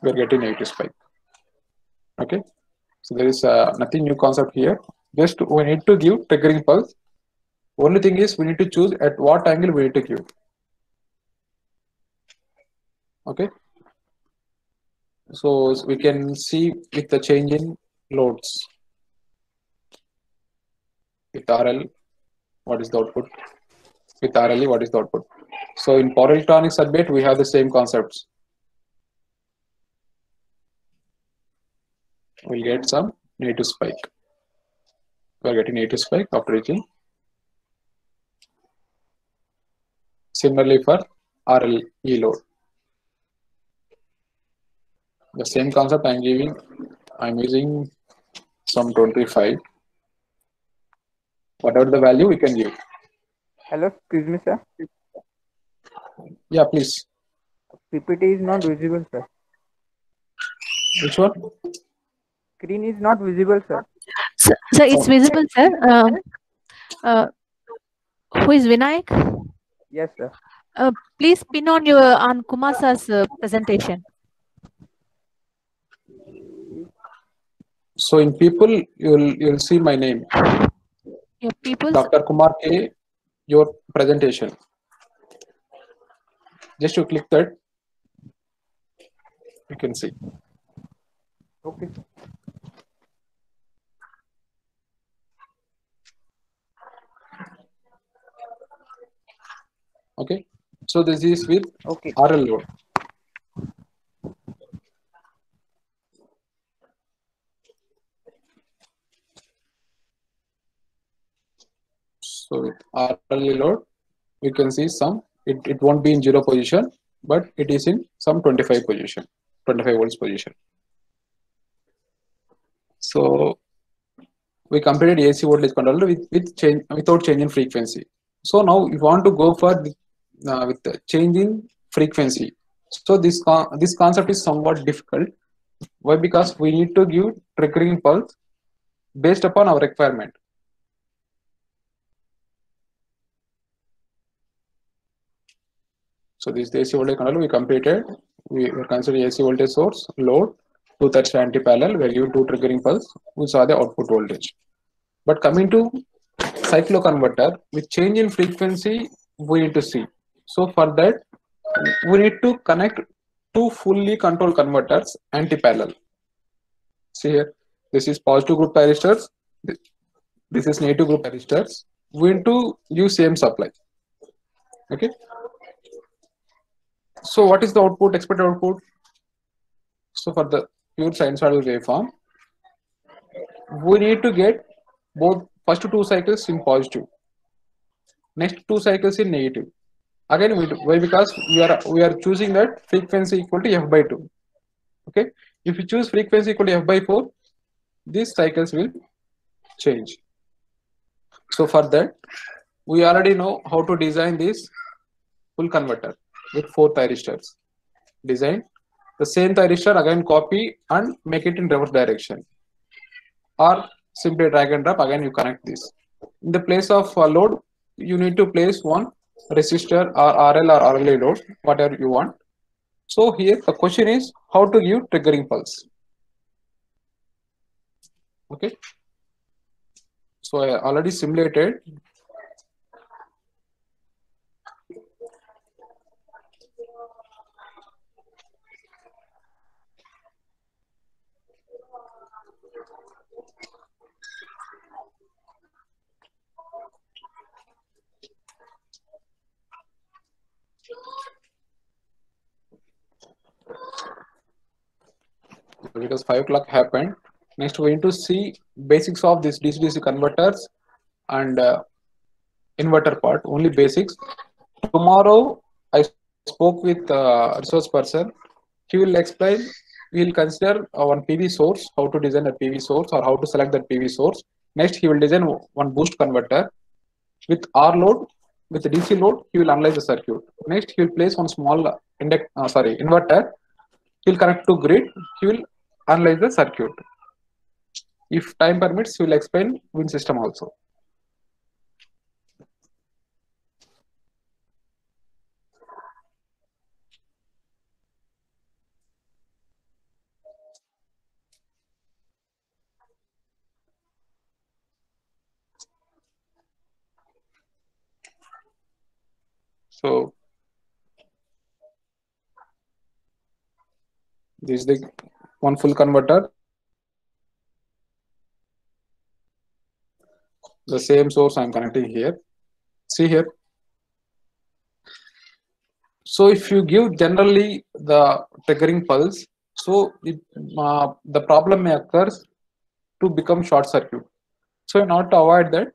we're getting negative spike. Okay. So there is nothing new concept here. Just we need to give triggering pulse. Only thing is we need to choose at what angle we need to give. Okay. So we can see with the change in loads. With RL, what is the output? With RLE, what is the output? So in power electronics subject, we have the same concepts. We'll get some negative spike. We're getting negative spike after reaching. Similarly for RLE load. The same concept I'm using some 25. Whatever the value we can give. Hello, excuse me, sir. Yeah, please. PPT is not visible, sir. Which one? Screen is not visible, sir. So it's visible, sir. Who is Vinayak? Yes, sir. Please pin on Kumar sir's presentation. So in people, you'll see my name. Your people. Dr. Kumar K, your presentation. Just to click that, you can see. Okay. Okay. So this is with Okay. RL load. So with RL load, you can see some, it won't be in 0 position, but it is in some 25 position, 25 volts position. So we completed AC voltage controller without change in frequency. So now we want to go for with the change in frequency. So this concept is somewhat difficult. Why? Because we need to give triggering pulse based upon our requirement. So this is the AC voltage controller we completed. We were considering AC voltage source, load, 230 anti-parallel. We are giving two triggering pulse. We saw the output voltage. But coming to cycloconverter, with change in frequency, we need to see. So for that, we need to connect two fully controlled converters anti-parallel. See here, this is positive group resistors. This is negative group resistors. We need to use same supply. Okay. So what is the output, expected output? So for the pure sinusoidal waveform, we need to get both first two cycles in positive, next two cycles in negative. Again, why? Because we are choosing that frequency equal to f by 2. Okay, if you choose frequency equal to f by 4, these cycles will change. So for that, we already know how to design this full converter with 4 thyristors. Design the same thyristor, again copy and make it in reverse direction, or simply drag and drop. Again you connect this. In the place of load, you need to place one resistor or RL or RLA load, whatever you want. So here the question is how to give triggering pulse. Okay. So I already simulated. Because 5 o'clock happened. Next, we need to see basics of this DC-DC converters and inverter part. Only basics. Tomorrow, I spoke with a resource person. He will explain. We will consider one PV source, how to design a PV source or how to select that PV source. Next, he will design one boost converter with R load. With the DC load, he will analyze the circuit. Next, he will place one small inverter. He will connect to grid. He will analyze the circuit. If time permits, he will explain wind system also. So this is the one full converter. The same source I am connecting here. See here. So if you give generally the triggering pulse, so the problem may occur to become short circuit. So in order to avoid that,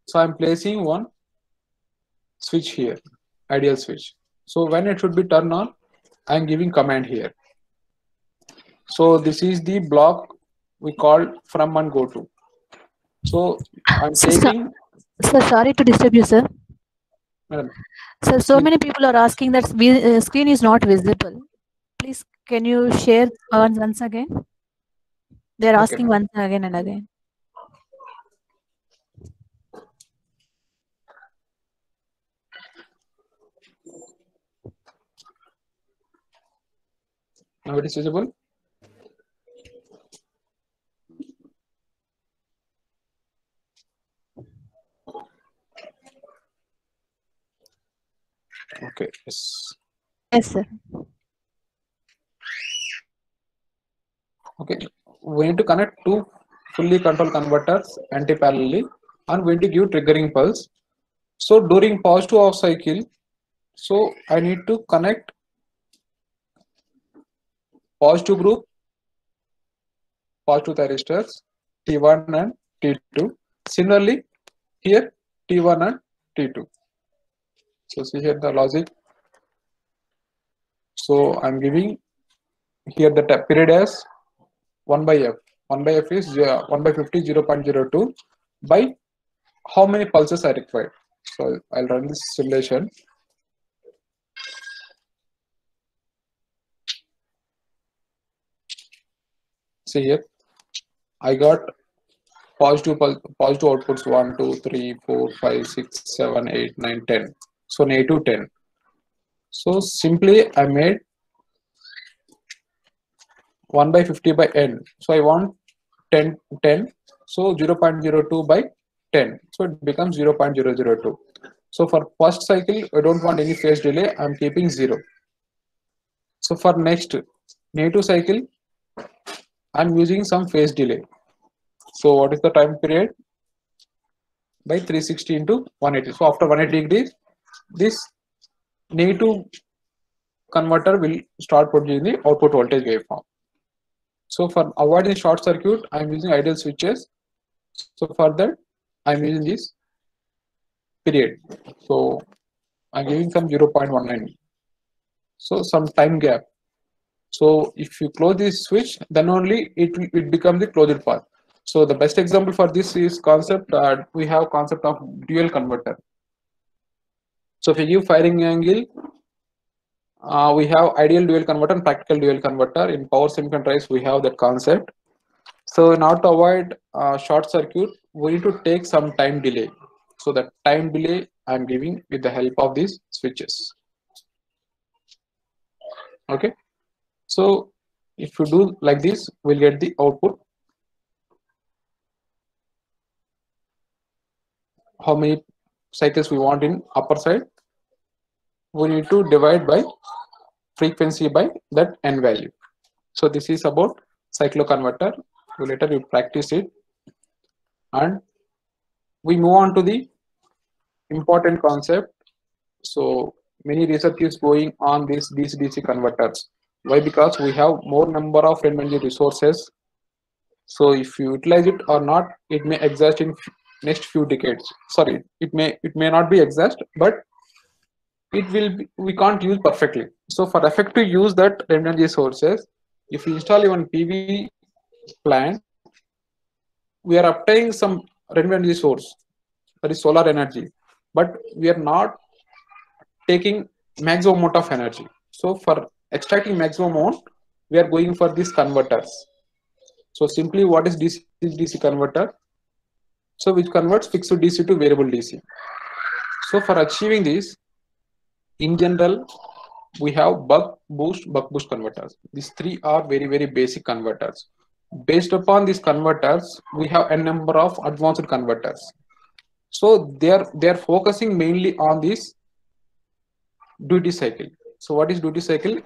so I am placing one switch here, ideal switch. So when it should be turned on, I am giving command here. So this is the block we call from and go to. So I'm taking. Sir, sorry to disturb you, sir. Madam. Sir, so many people are asking that screen is not visible. Please, can you share once again? They're asking once again and again. Now it is visible. Okay. Yes. Yes, sir. Okay. We need to connect two fully controlled converters anti-parallelly, and we need to give triggering pulse. So during positive off cycle, so I need to connect positive group, positive thyristors T1 and T2. Similarly, here T1 and T2. So see here the logic. So I'm giving here the period as 1 by F. 1 by F is 1 by 50, 0.02 by how many pulses are required. So I'll run this simulation. See here, I got positive outputs 1, 2, 3, 4, 5, 6, 7, 8, 9, 10. So negative 10. So simply I made 1 by 50 by n. So I want 10. So 0.02 by 10. So it becomes 0.002. So for first cycle, I don't want any phase delay. I'm keeping 0. So for next negative cycle, I'm using some phase delay. So what is the time period? By 360 into 180. So after 180 degrees, this negative converter will start producing the output voltage waveform. So for avoiding short circuit, I'm using ideal switches. So for that, I'm using this period. So I'm giving some 0.19. So some time gap. So if you close this switch, then only it becomes the closed path. So the best example for this is concept. We have concept of dual converter. So if you give firing angle, we have ideal dual converter and practical dual converter. In power semiconductors, we have that concept. So in order to avoid short circuit, we need to take some time delay. So the time delay I'm giving with the help of these switches. Okay. So if you do like this, we'll get the output. How many cycles we want in upper side? We need to divide by frequency by that n value. So this is about cycloconverter. Later you practice it, and we move on to the important concept. So many research is going on these DC-DC converters. Why? Because we have more number of energy resources. So if you utilize it or not, it may exhaust in next few decades. Sorry, it may not be exhaust, but it will be, we can't use perfectly. So for effective use that energy sources, if you install even PV plant, we are obtaining some energy source, that is solar energy, but we are not taking maximum amount of energy. So for extracting maximum amount, we are going for these converters. So simply, what is DC converter? So which converts fixed DC to variable DC. So for achieving this, in general, we have buck boost converters. These three are very, very basic converters. Based upon these converters, we have a number of advanced converters. So they are focusing mainly on this duty cycle. So what is duty cycle?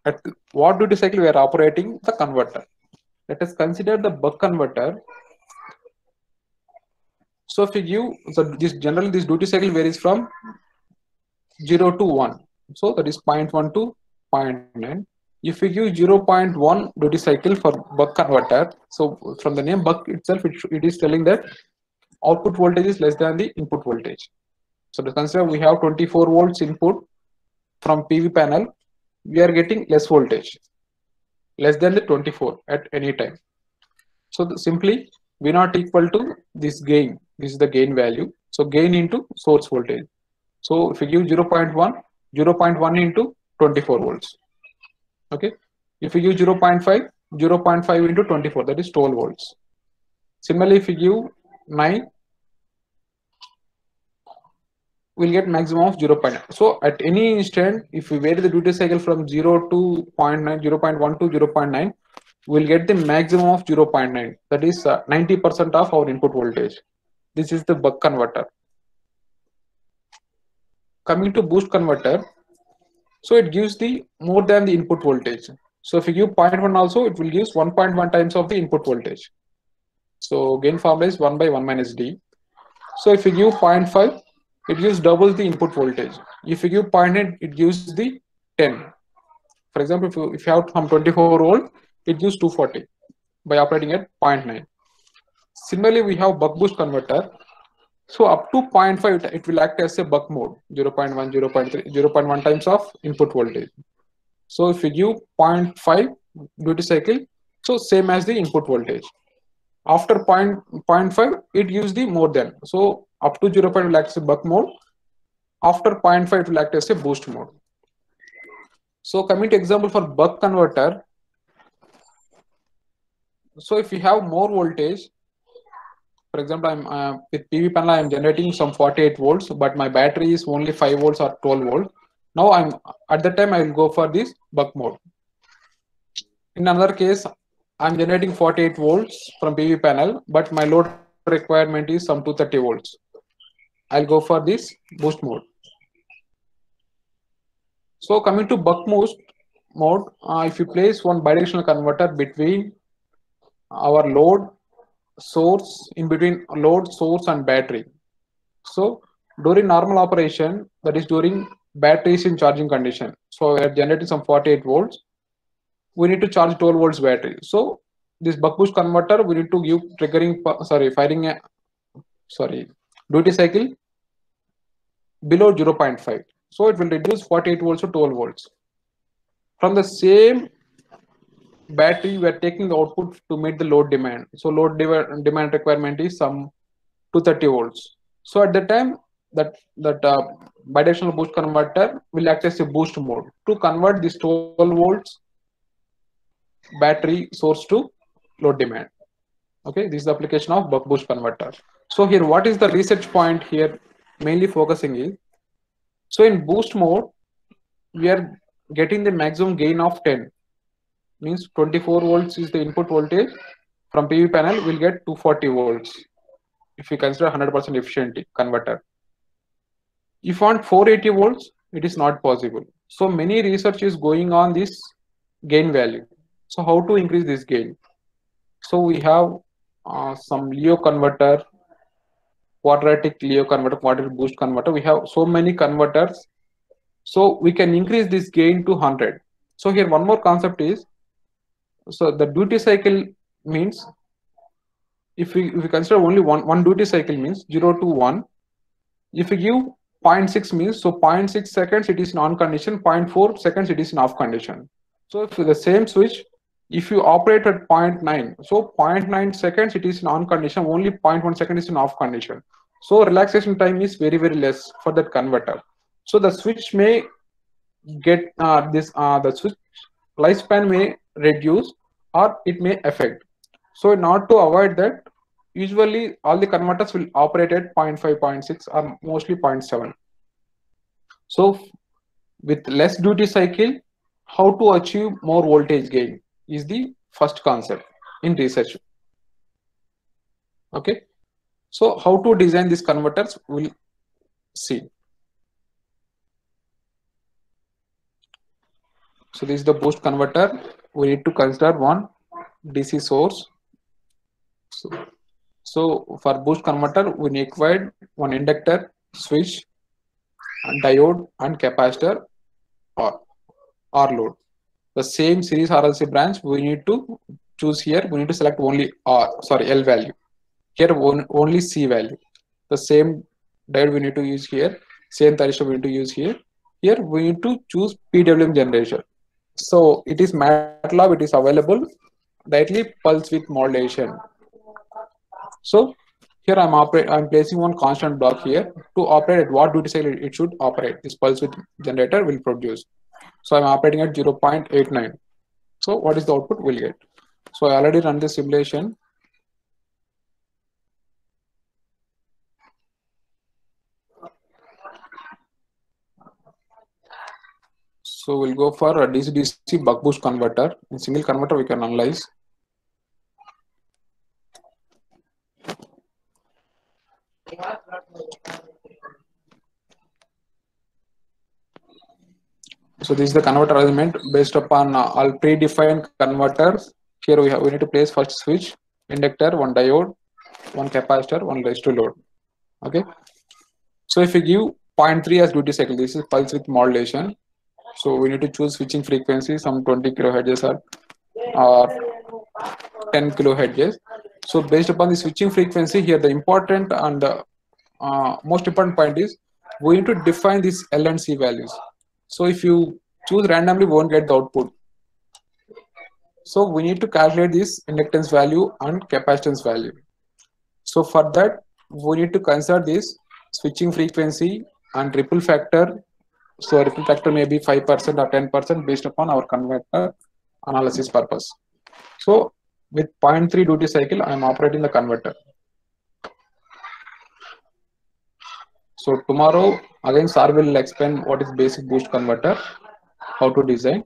At what duty cycle we are operating the converter? Let us consider the buck converter. So if you give, so this generally this duty cycle varies from 0 to 1. So that is 0.1 to 0.9. If you give 0.1 duty cycle for buck converter, so from the name buck itself, it is telling that output voltage is less than the input voltage. So to consider, we have 24 volts input from PV panel, we are getting less voltage, less than the 24 at any time. So simply V naught equal to this gain. This is the gain value. So gain into source voltage. So if you give 0.1 into 24 volts. Okay. If you give 0.5 into 24, that is 12 volts. Similarly, if you give 9, we'll get maximum of 0.9. So at any instant, if we vary the duty cycle from 0 to 0.9, 0.1 to 0.9, we'll get the maximum of 0.9. That is 90% of our input voltage. This is the buck converter. Coming to boost converter, so it gives the more than the input voltage. So if you give 0.1 also, it will give 1.1 times of the input voltage. So gain formula is 1 by 1 minus D. So if you give 0.5, it gives double the input voltage. If you give 0.8, it gives the 10. For example, if you have from 24 volt, it gives 240 by operating at 0.9. Similarly, we have buck boost converter. So up to 0.5, it will act as a buck mode, 0.1, 0.3, 0.1 times of input voltage. So if you give 0.5 duty cycle, so same as the input voltage. After 0.5, it gives the more than. So up to 0.5 will act as a buck mode. After 0.5, it will act as a boost mode. So coming to example for buck converter. So if you have more voltage, for example, I'm with PV panel, I'm generating some 48 volts, but my battery is only 5 volts or 12 volts. Now I'm at that time I will go for this buck mode. In another case, I'm generating 48 volts from PV panel, but my load requirement is some 230 volts. I'll go for this boost mode. So coming to buck boost mode, if you place one bidirectional converter between our load source, in between load source and battery. So during normal operation, that is during batteries in charging condition. So we are generating some 48 volts. We need to charge 12 volts battery. So this buck boost converter, we need to give duty cycle below 0.5. So it will reduce 48 volts to 12 volts. From the same battery, we are taking the output to meet the load demand. So load demand requirement is some 230 volts. So at that time, that bidirectional boost converter will act as a boost mode to convert this 12 volts battery source to load demand. Okay, this is the application of buck boost converter. So here, what is the research point here? Mainly focusing is, so in boost mode, we are getting the maximum gain of 10. Means 24 volts is the input voltage. From PV panel, we'll get 240 volts. If you consider 100% efficient converter. If you want 480 volts, it is not possible. So many research is going on this gain value. So how to increase this gain? So we have some Leo converter, quadratic Leo converter, quadratic boost converter. We have so many converters. So we can increase this gain to 100. So here one more concept is, so the duty cycle means, if we consider only one duty cycle means 0 to 1. If we give 0.6 means, so 0.6 seconds it is in on condition, 0.4 seconds it is in off condition. So if the same switch, if you operate at 0.9, so 0.9 seconds it is in on condition, only 0.1 second is in off condition. So relaxation time is very, very less for that converter. So the switch may get the switch lifespan may reduce or it may affect. So not to avoid that, usually all the converters will operate at 0.5, 0.6 or mostly 0.7. So with less duty cycle, how to achieve more voltage gain is the first concept in research. Okay, so how to design these converters, we'll see. So this is the boost converter. We need to consider one DC source. So for boost converter, we required one inductor, switch, and diode, and capacitor or load. The same series RLC branch we need to choose here. We need to select only L value. Here only C value. The same diode we need to use here. Same thyristor we need to use here. Here we need to choose PWM generation. So it is MATLAB. It is available directly pulse width modulation. So here I'm placing one constant block here to operate at what duty cycle it should operate. This pulse width generator will produce. So I'm operating at 0.89. So what is the output we'll get? So I already run the simulation. So we'll go for a DC-DC buck boost converter. In single converter we can analyze. So this is the converter arrangement based upon all predefined converters. Here we need to place first switch, inductor, one diode, one capacitor, one resistor load. Okay. So if we give 0.3 as duty cycle, this is pulse width modulation. So we need to choose switching frequency, some 20 kilohertz or 10 kilohertz. So based upon the switching frequency, here the important and the most important point is we need to define these L and C values. So if you choose randomly, we won't get the output. So we need to calculate this inductance value and capacitance value. So for that, we need to consider this switching frequency and ripple factor. So ripple factor may be 5% or 10% based upon our converter analysis purpose. So with 0.3 duty cycle, I am operating the converter. So tomorrow again sir will explain what is basic boost converter, how to design.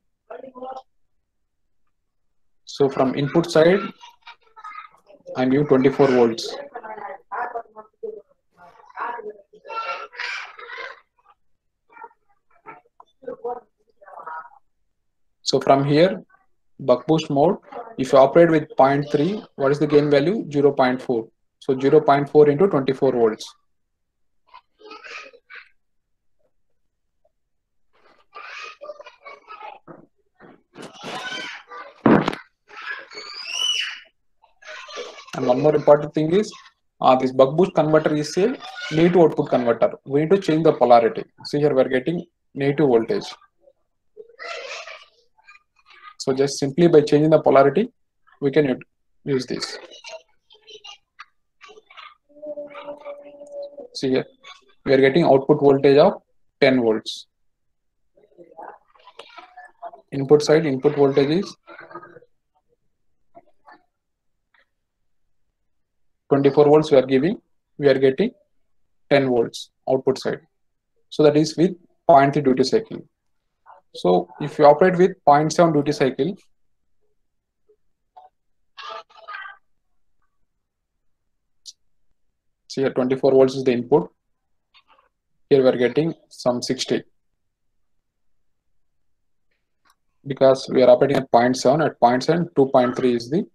So from input side, I'm giving 24 volts. So from here, buck boost mode, if you operate with 0.3, what is the gain value? 0.4. So 0.4 into 24 volts. And one more important thing is this buck boost converter is a negative output converter. We need to change the polarity. See here we are getting negative voltage. So just simply by changing the polarity, we can use this. See here, we are getting output voltage of 10 volts. Input side, input voltage is 24 volts we are giving. we are getting 10 volts output side. So that is with 0.3 duty cycle. So if you operate with 0.7 duty cycle, see here 24 volts is the input. Here we are getting some 60. Because we are operating at 0.7, at 0.7, 2.3 is the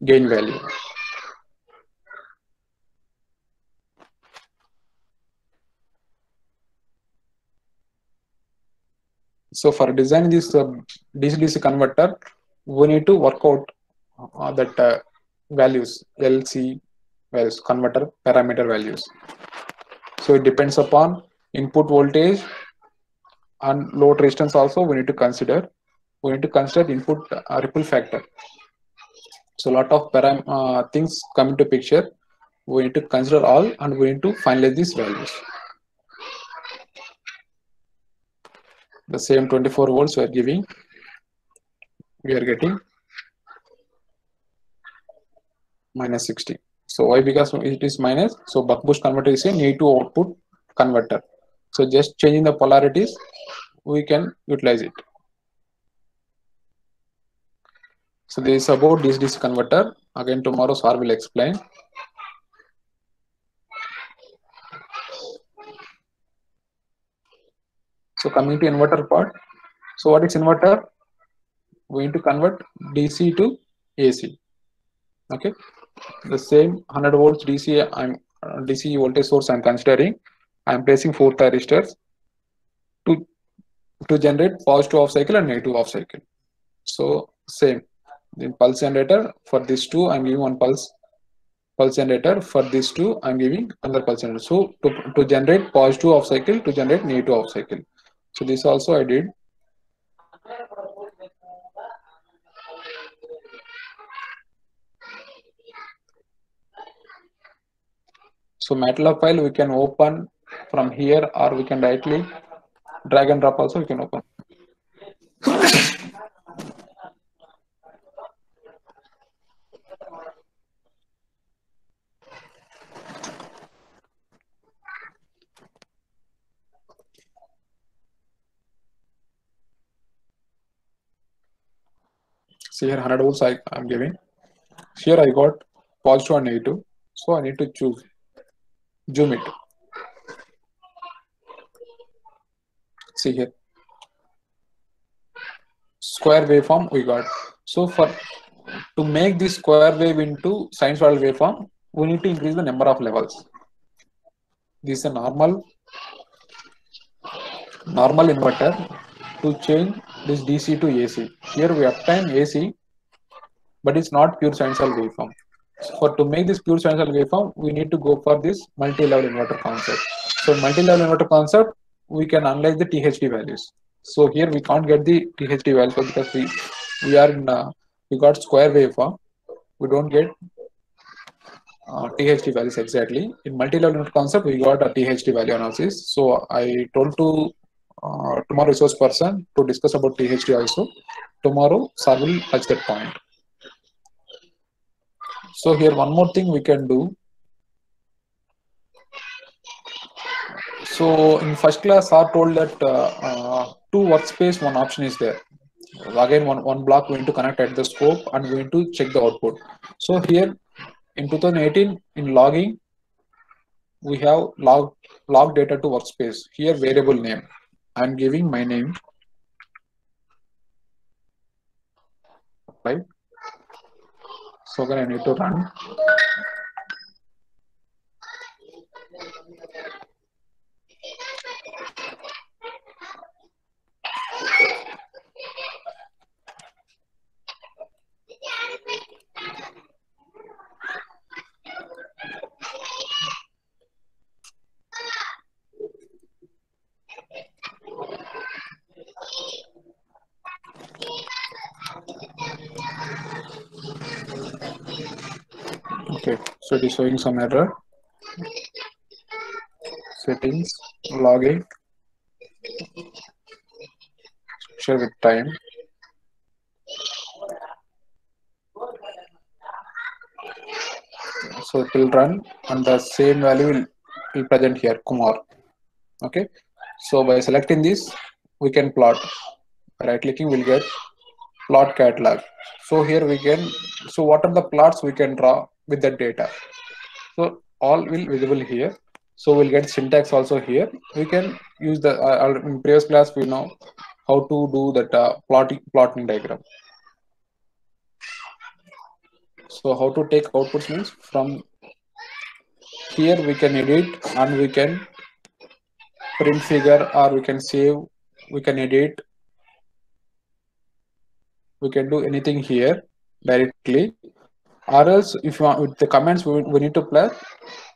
gain value. So for designing this DC-DC converter, we need to work out that values, LC values, converter parameter values. So it depends upon input voltage and load resistance also we need to consider. We need to consider input ripple factor. So a lot of things come into picture. We need to consider all and we need to finalize these values. The same 24 volts we are giving, we are getting minus 60. So why? Because it is minus. So buck boost converter is a negative output converter. So just changing the polarities, we can utilize it. So this is about this DC converter. Again tomorrow sir will explain. So coming to inverter part. So what is inverter? We need to convert DC to AC. Okay. The same 100 volts DC DC voltage source I'm considering. I'm placing 4 thyristors to generate positive off cycle and negative off cycle. So same. The pulse generator for this two I'm giving one pulse generator. For this two I'm giving another pulse generator. So to generate positive off cycle, to generate negative off cycle. So this also I did. So MATLAB file we can open from here or we can directly drag and drop also we can open. See here 100 volts I'm giving. Here I got positive and negative. So I need to choose, zoom it. See here. Square waveform we got. So to make this square wave into sinusoidal waveform, we need to increase the number of levels. This is a normal inverter to change this DC to AC. Here we obtain AC, but it's not pure sinusoidal waveform. So to make this pure sinusoidal waveform, we need to go for this multi-level inverter concept. So multi-level inverter concept, we can analyze the THD values. So here we can't get the THD values because we are in we got square waveform. We don't get THD values exactly. In multi-level concept, we got a THD value analysis. So I told to tomorrow resource person to discuss about THD also. Tomorrow, sir will touch that point. So here one more thing we can do. So in first class, sir told that two workspace, one option is there. Again, one block we need to connect at the scope and we need to check the output. So here in 2018 in logging, we have log data to workspace. Here variable name. I'm giving my name. Right. So then I need to run. Okay, so it is showing some error. Settings, login, share with time. So it will run and the same value will present here, Kumar. Okay. So by selecting this, we can plot. Right clicking will get plot catalog. So here we can, so what are the plots we can draw with the data? So all will visible here. So we'll get syntax also here. We can use the in previous class we know how to do that plotting diagram. So how to take outputs means from here we can edit and we can print figure or we can save, we can edit, we can do anything here directly, or else if you want with the comments we need to plus,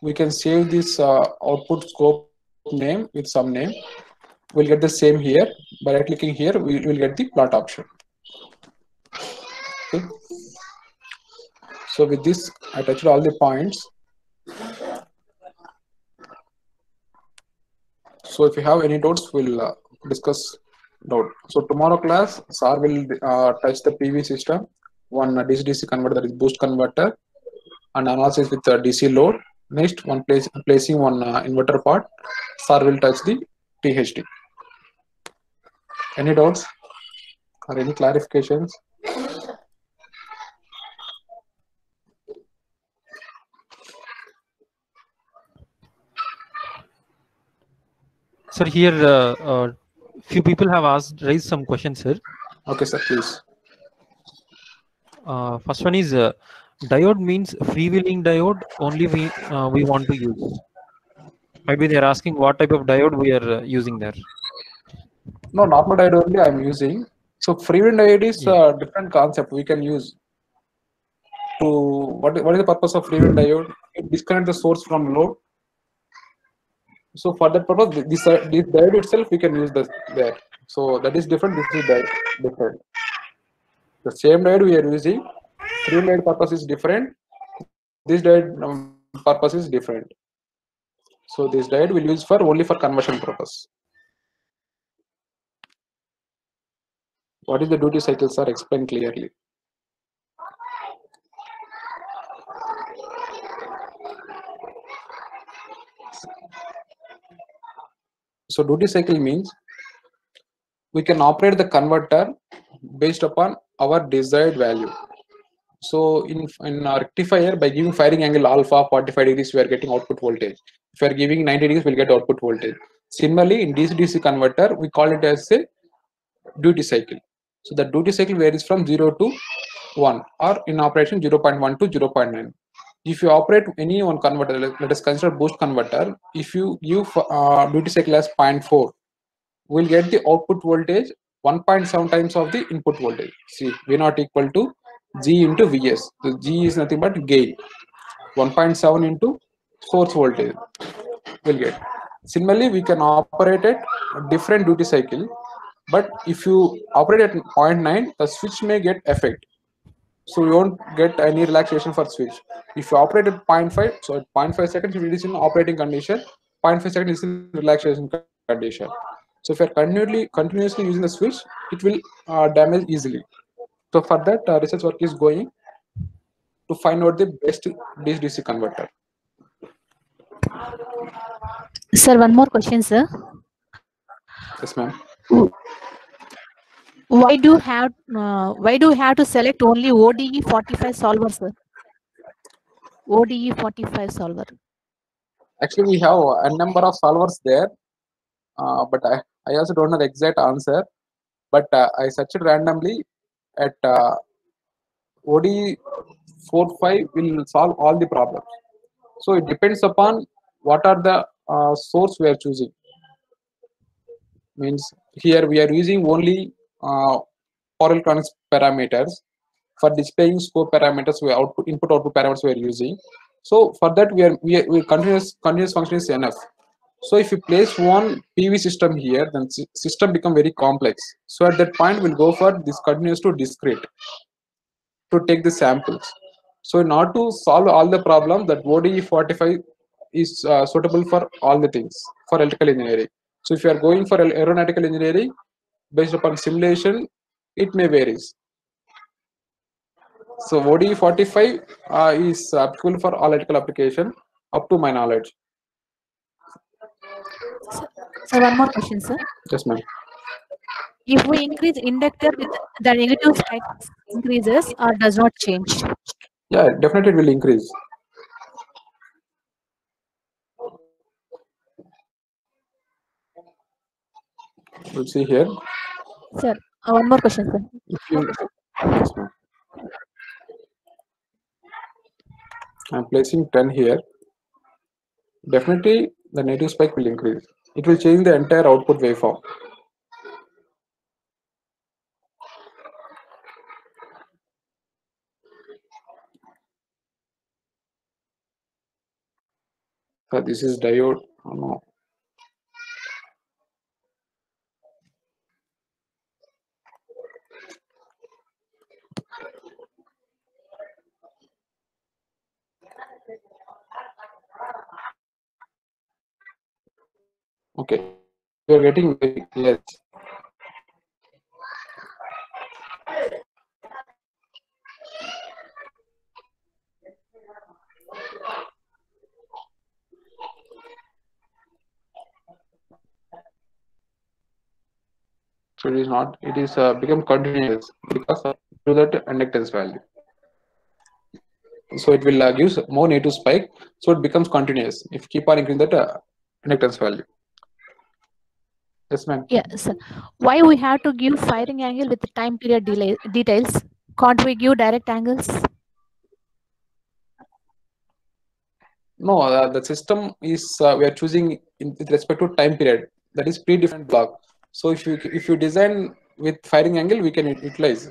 we can save this output scope name with some name. We'll get the same here. By right clicking here we will get the plot option. Okay. So with this I touched all the points. So if you have any doubts we'll discuss doubt. So tomorrow class sir will touch the PV system, one DC-DC converter, that is boost converter, and analysis with the DC load. Next one placing one inverter part, sir will touch the THD. Any doubts or any clarifications? Sir, here few people have raised some questions, sir. Okay, sir, please. First one is diode means freewheeling diode only we want to use. Maybe they are asking what type of diode we are using there. No, normal diode only I am using. So freewheeling diode is a different concept we can use. To what is the purpose of freewheeling diode? It disconnect the source from load. So for that purpose, this diode itself we can use there. So that is different. This is different. The same diode we are using. Freewheeling diode purpose is different. This diode purpose is different. So this diode will use for only for conversion purpose. What is the duty cycle, sir? Explain clearly. So duty cycle means we can operate the converter based upon our desired value. So in a rectifier, by giving firing angle alpha 45 degrees, we are getting output voltage. If we are giving 90 degrees, we'll get output voltage. Similarly, in DC-DC converter, we call it as a duty cycle. So the duty cycle varies from 0 to 1, or in operation 0.1 to 0.9. If you operate any one converter, let us consider boost converter. If you give duty cycle as 0.4, we'll get the output voltage 1.7 times of the input voltage. See, V naught equal to G into Vs. So G is nothing but gain. 1.7 into source voltage we'll get. Similarly, we can operate at a different duty cycle, but if you operate at 0.9, the switch may get effect. So you won't get any relaxation for switch. If you operate at 0.5, so at 0.5 seconds it is in operating condition, 0.5 seconds is in relaxation condition. So if you are continuously using the switch, it will damage easily. So for that, research work is going to find out the best DC-DC converter. Sir, one more question, sir. Yes, ma'am. Why do you have to select only ODE 45 solver, sir? ODE 45 solver. Actually, we have a number of solvers there, but I also don't know the exact answer. But I searched randomly at ODE 45 will solve all the problems. So it depends upon what are the source we are choosing. Means here we are using only power electronics parameters. For displaying scope parameters, we input output parameters we are using. So for that we continuous function is enough. So if you place one PV system here, then system become very complex. So at that point we'll go for this continuous to discrete to take the samples. So in order to solve all the problems, that ODE 45 is suitable for all the things for electrical engineering. So if you are going for aeronautical engineering, based upon simulation, it may varies. So ODE45 is applicable for all electrical application up to my knowledge. So one more question, sir. Yes, ma'am. If we increase inductor with the negative spike increases or does not change? Yeah, definitely it will increase. We'll see here. Sir, one more question, sir. If you, yes, ma'am. I'm placing 10 here. Definitely the negative spike will increase. It will change the entire output waveform. So this is diode. Oh, no. Okay, you are getting very less. So it is not. It is become continuous because of to that inductance value. So it will gives more negative spike. So it becomes continuous if you keep on increasing that inductance value. Yes, ma'am. Yes, sir. Why we have to give firing angle with the time period delay details? Can't we give direct angles? No, the system is we are choosing with respect to time period. That is predefined block. So if you design with firing angle, we can utilize.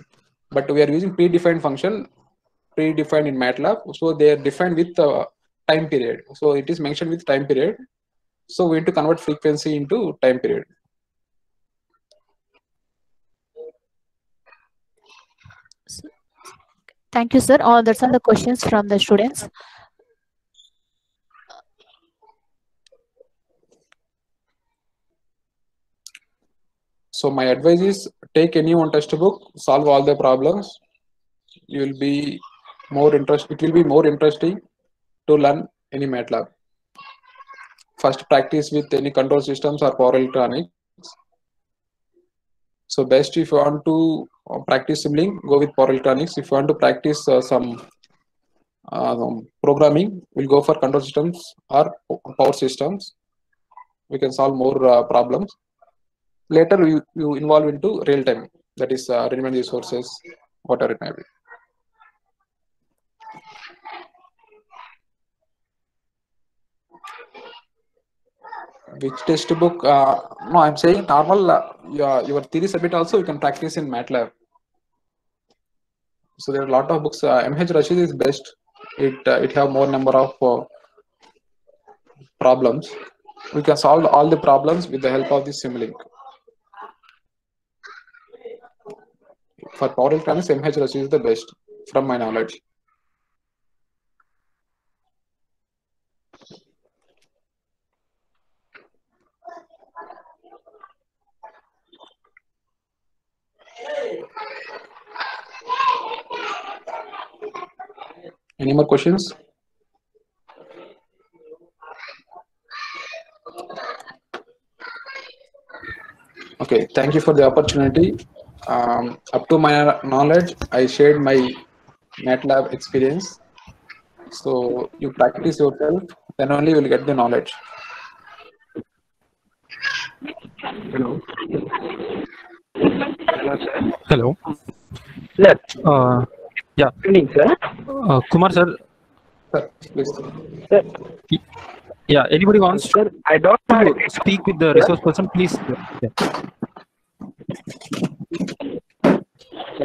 But we are using predefined function, predefined in MATLAB. So they are defined with time period. So it is mentioned with time period. So we need to convert frequency into time period. Thank you, sir. All that's all the questions from the students. So my advice is take any one textbook, solve all the problems. You will be more interest. It will be more interesting to learn any MATLAB. First practice with any control systems or power electronics. So best if you want to practice sibling, go with power electronics. If you want to practice some programming, we'll go for control systems or power systems. We can solve more problems. Later you involve into real time, that is renewable resources, whatever it may be. Which textbook? No, I'm saying normal. Your theory subject also you can practice in MATLAB. So there are a lot of books. MH Rashid is best. It have more number of problems. We can solve all the problems with the help of this Simulink. For power electronics, MH Rashid is the best from my knowledge. Any more questions? Okay, thank you for the opportunity. Up to my knowledge, I shared my MATLAB experience. So you practice yourself, then only you will get the knowledge. Hello. Hello, sir. Hello. Sir. Yeah. Good evening, sir. Kumar sir. Sir, please. Sir. Yeah. Anybody wants Sir, I don't to speak with the resource person, please. Yeah.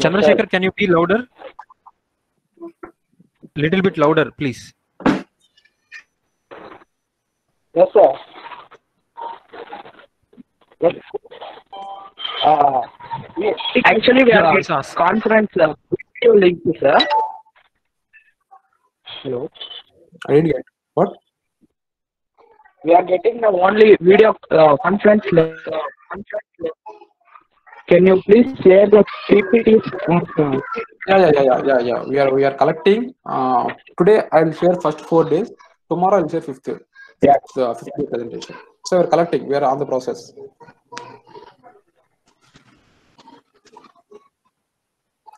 Chandrasekhar, can you be louder? Little bit louder, please. Yes, sir. Yes. Actually, we are please ask. conference video link, sir. Hello. I didn't get what? We are getting the only video conference link. Can you please share the PPTs? Yeah. We are collecting. Today I'll share first 4 days. Tomorrow I'll share fifth day presentation. So we're collecting. We are on the process.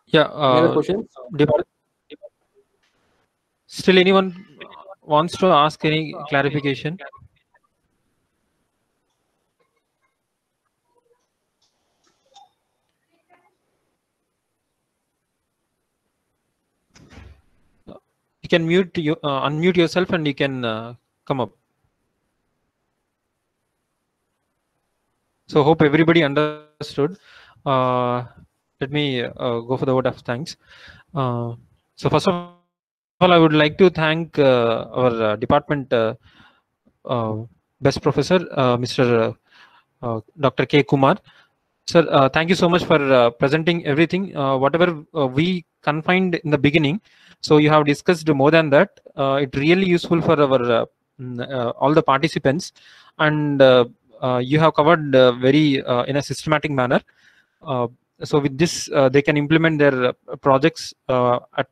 Yeah. Any other questions? Still, anyone wants to ask any clarification? You can unmute yourself and you can come up. So hope everybody understood. Let me go for the word of thanks. So first of all, I would like to thank our department best professor, Mr. Dr. K. Kumar. Sir, thank you so much for presenting everything. Whatever we confined in the beginning, so you have discussed more than that. It's really useful for our all the participants, and you have covered very in a systematic manner. So with this, they can implement their projects at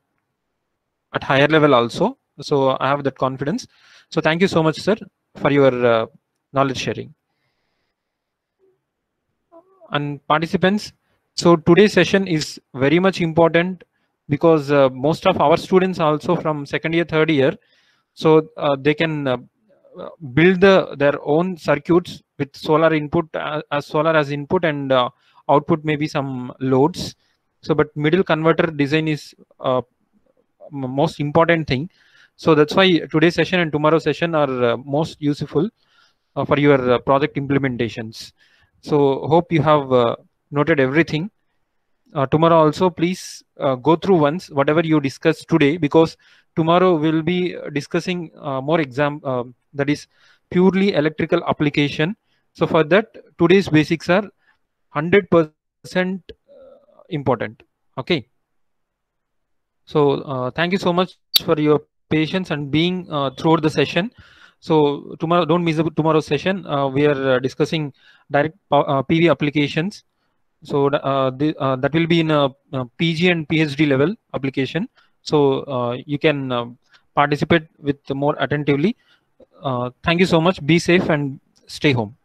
higher level also. So I have that confidence. So thank you so much, sir, for your knowledge sharing. And participants, so today's session is very much important because most of our students are also from second year, third year, so they can build their own circuits with solar input as solar as input, and output maybe some loads. So but middle converter design is most important thing. So that's why today's session and tomorrow's session are most useful for your project implementations. So hope you have noted everything. Tomorrow also please go through once whatever you discussed today, because tomorrow we'll be discussing more that is purely electrical application. So for that, today's basics are 100% important. Okay. So thank you so much for your patience and being throughout the session. So tomorrow, don't miss tomorrow's session. We are discussing direct PV applications. So that will be in a PG and PhD level application. So you can participate with more attentively. Thank you so much. Be safe and stay home.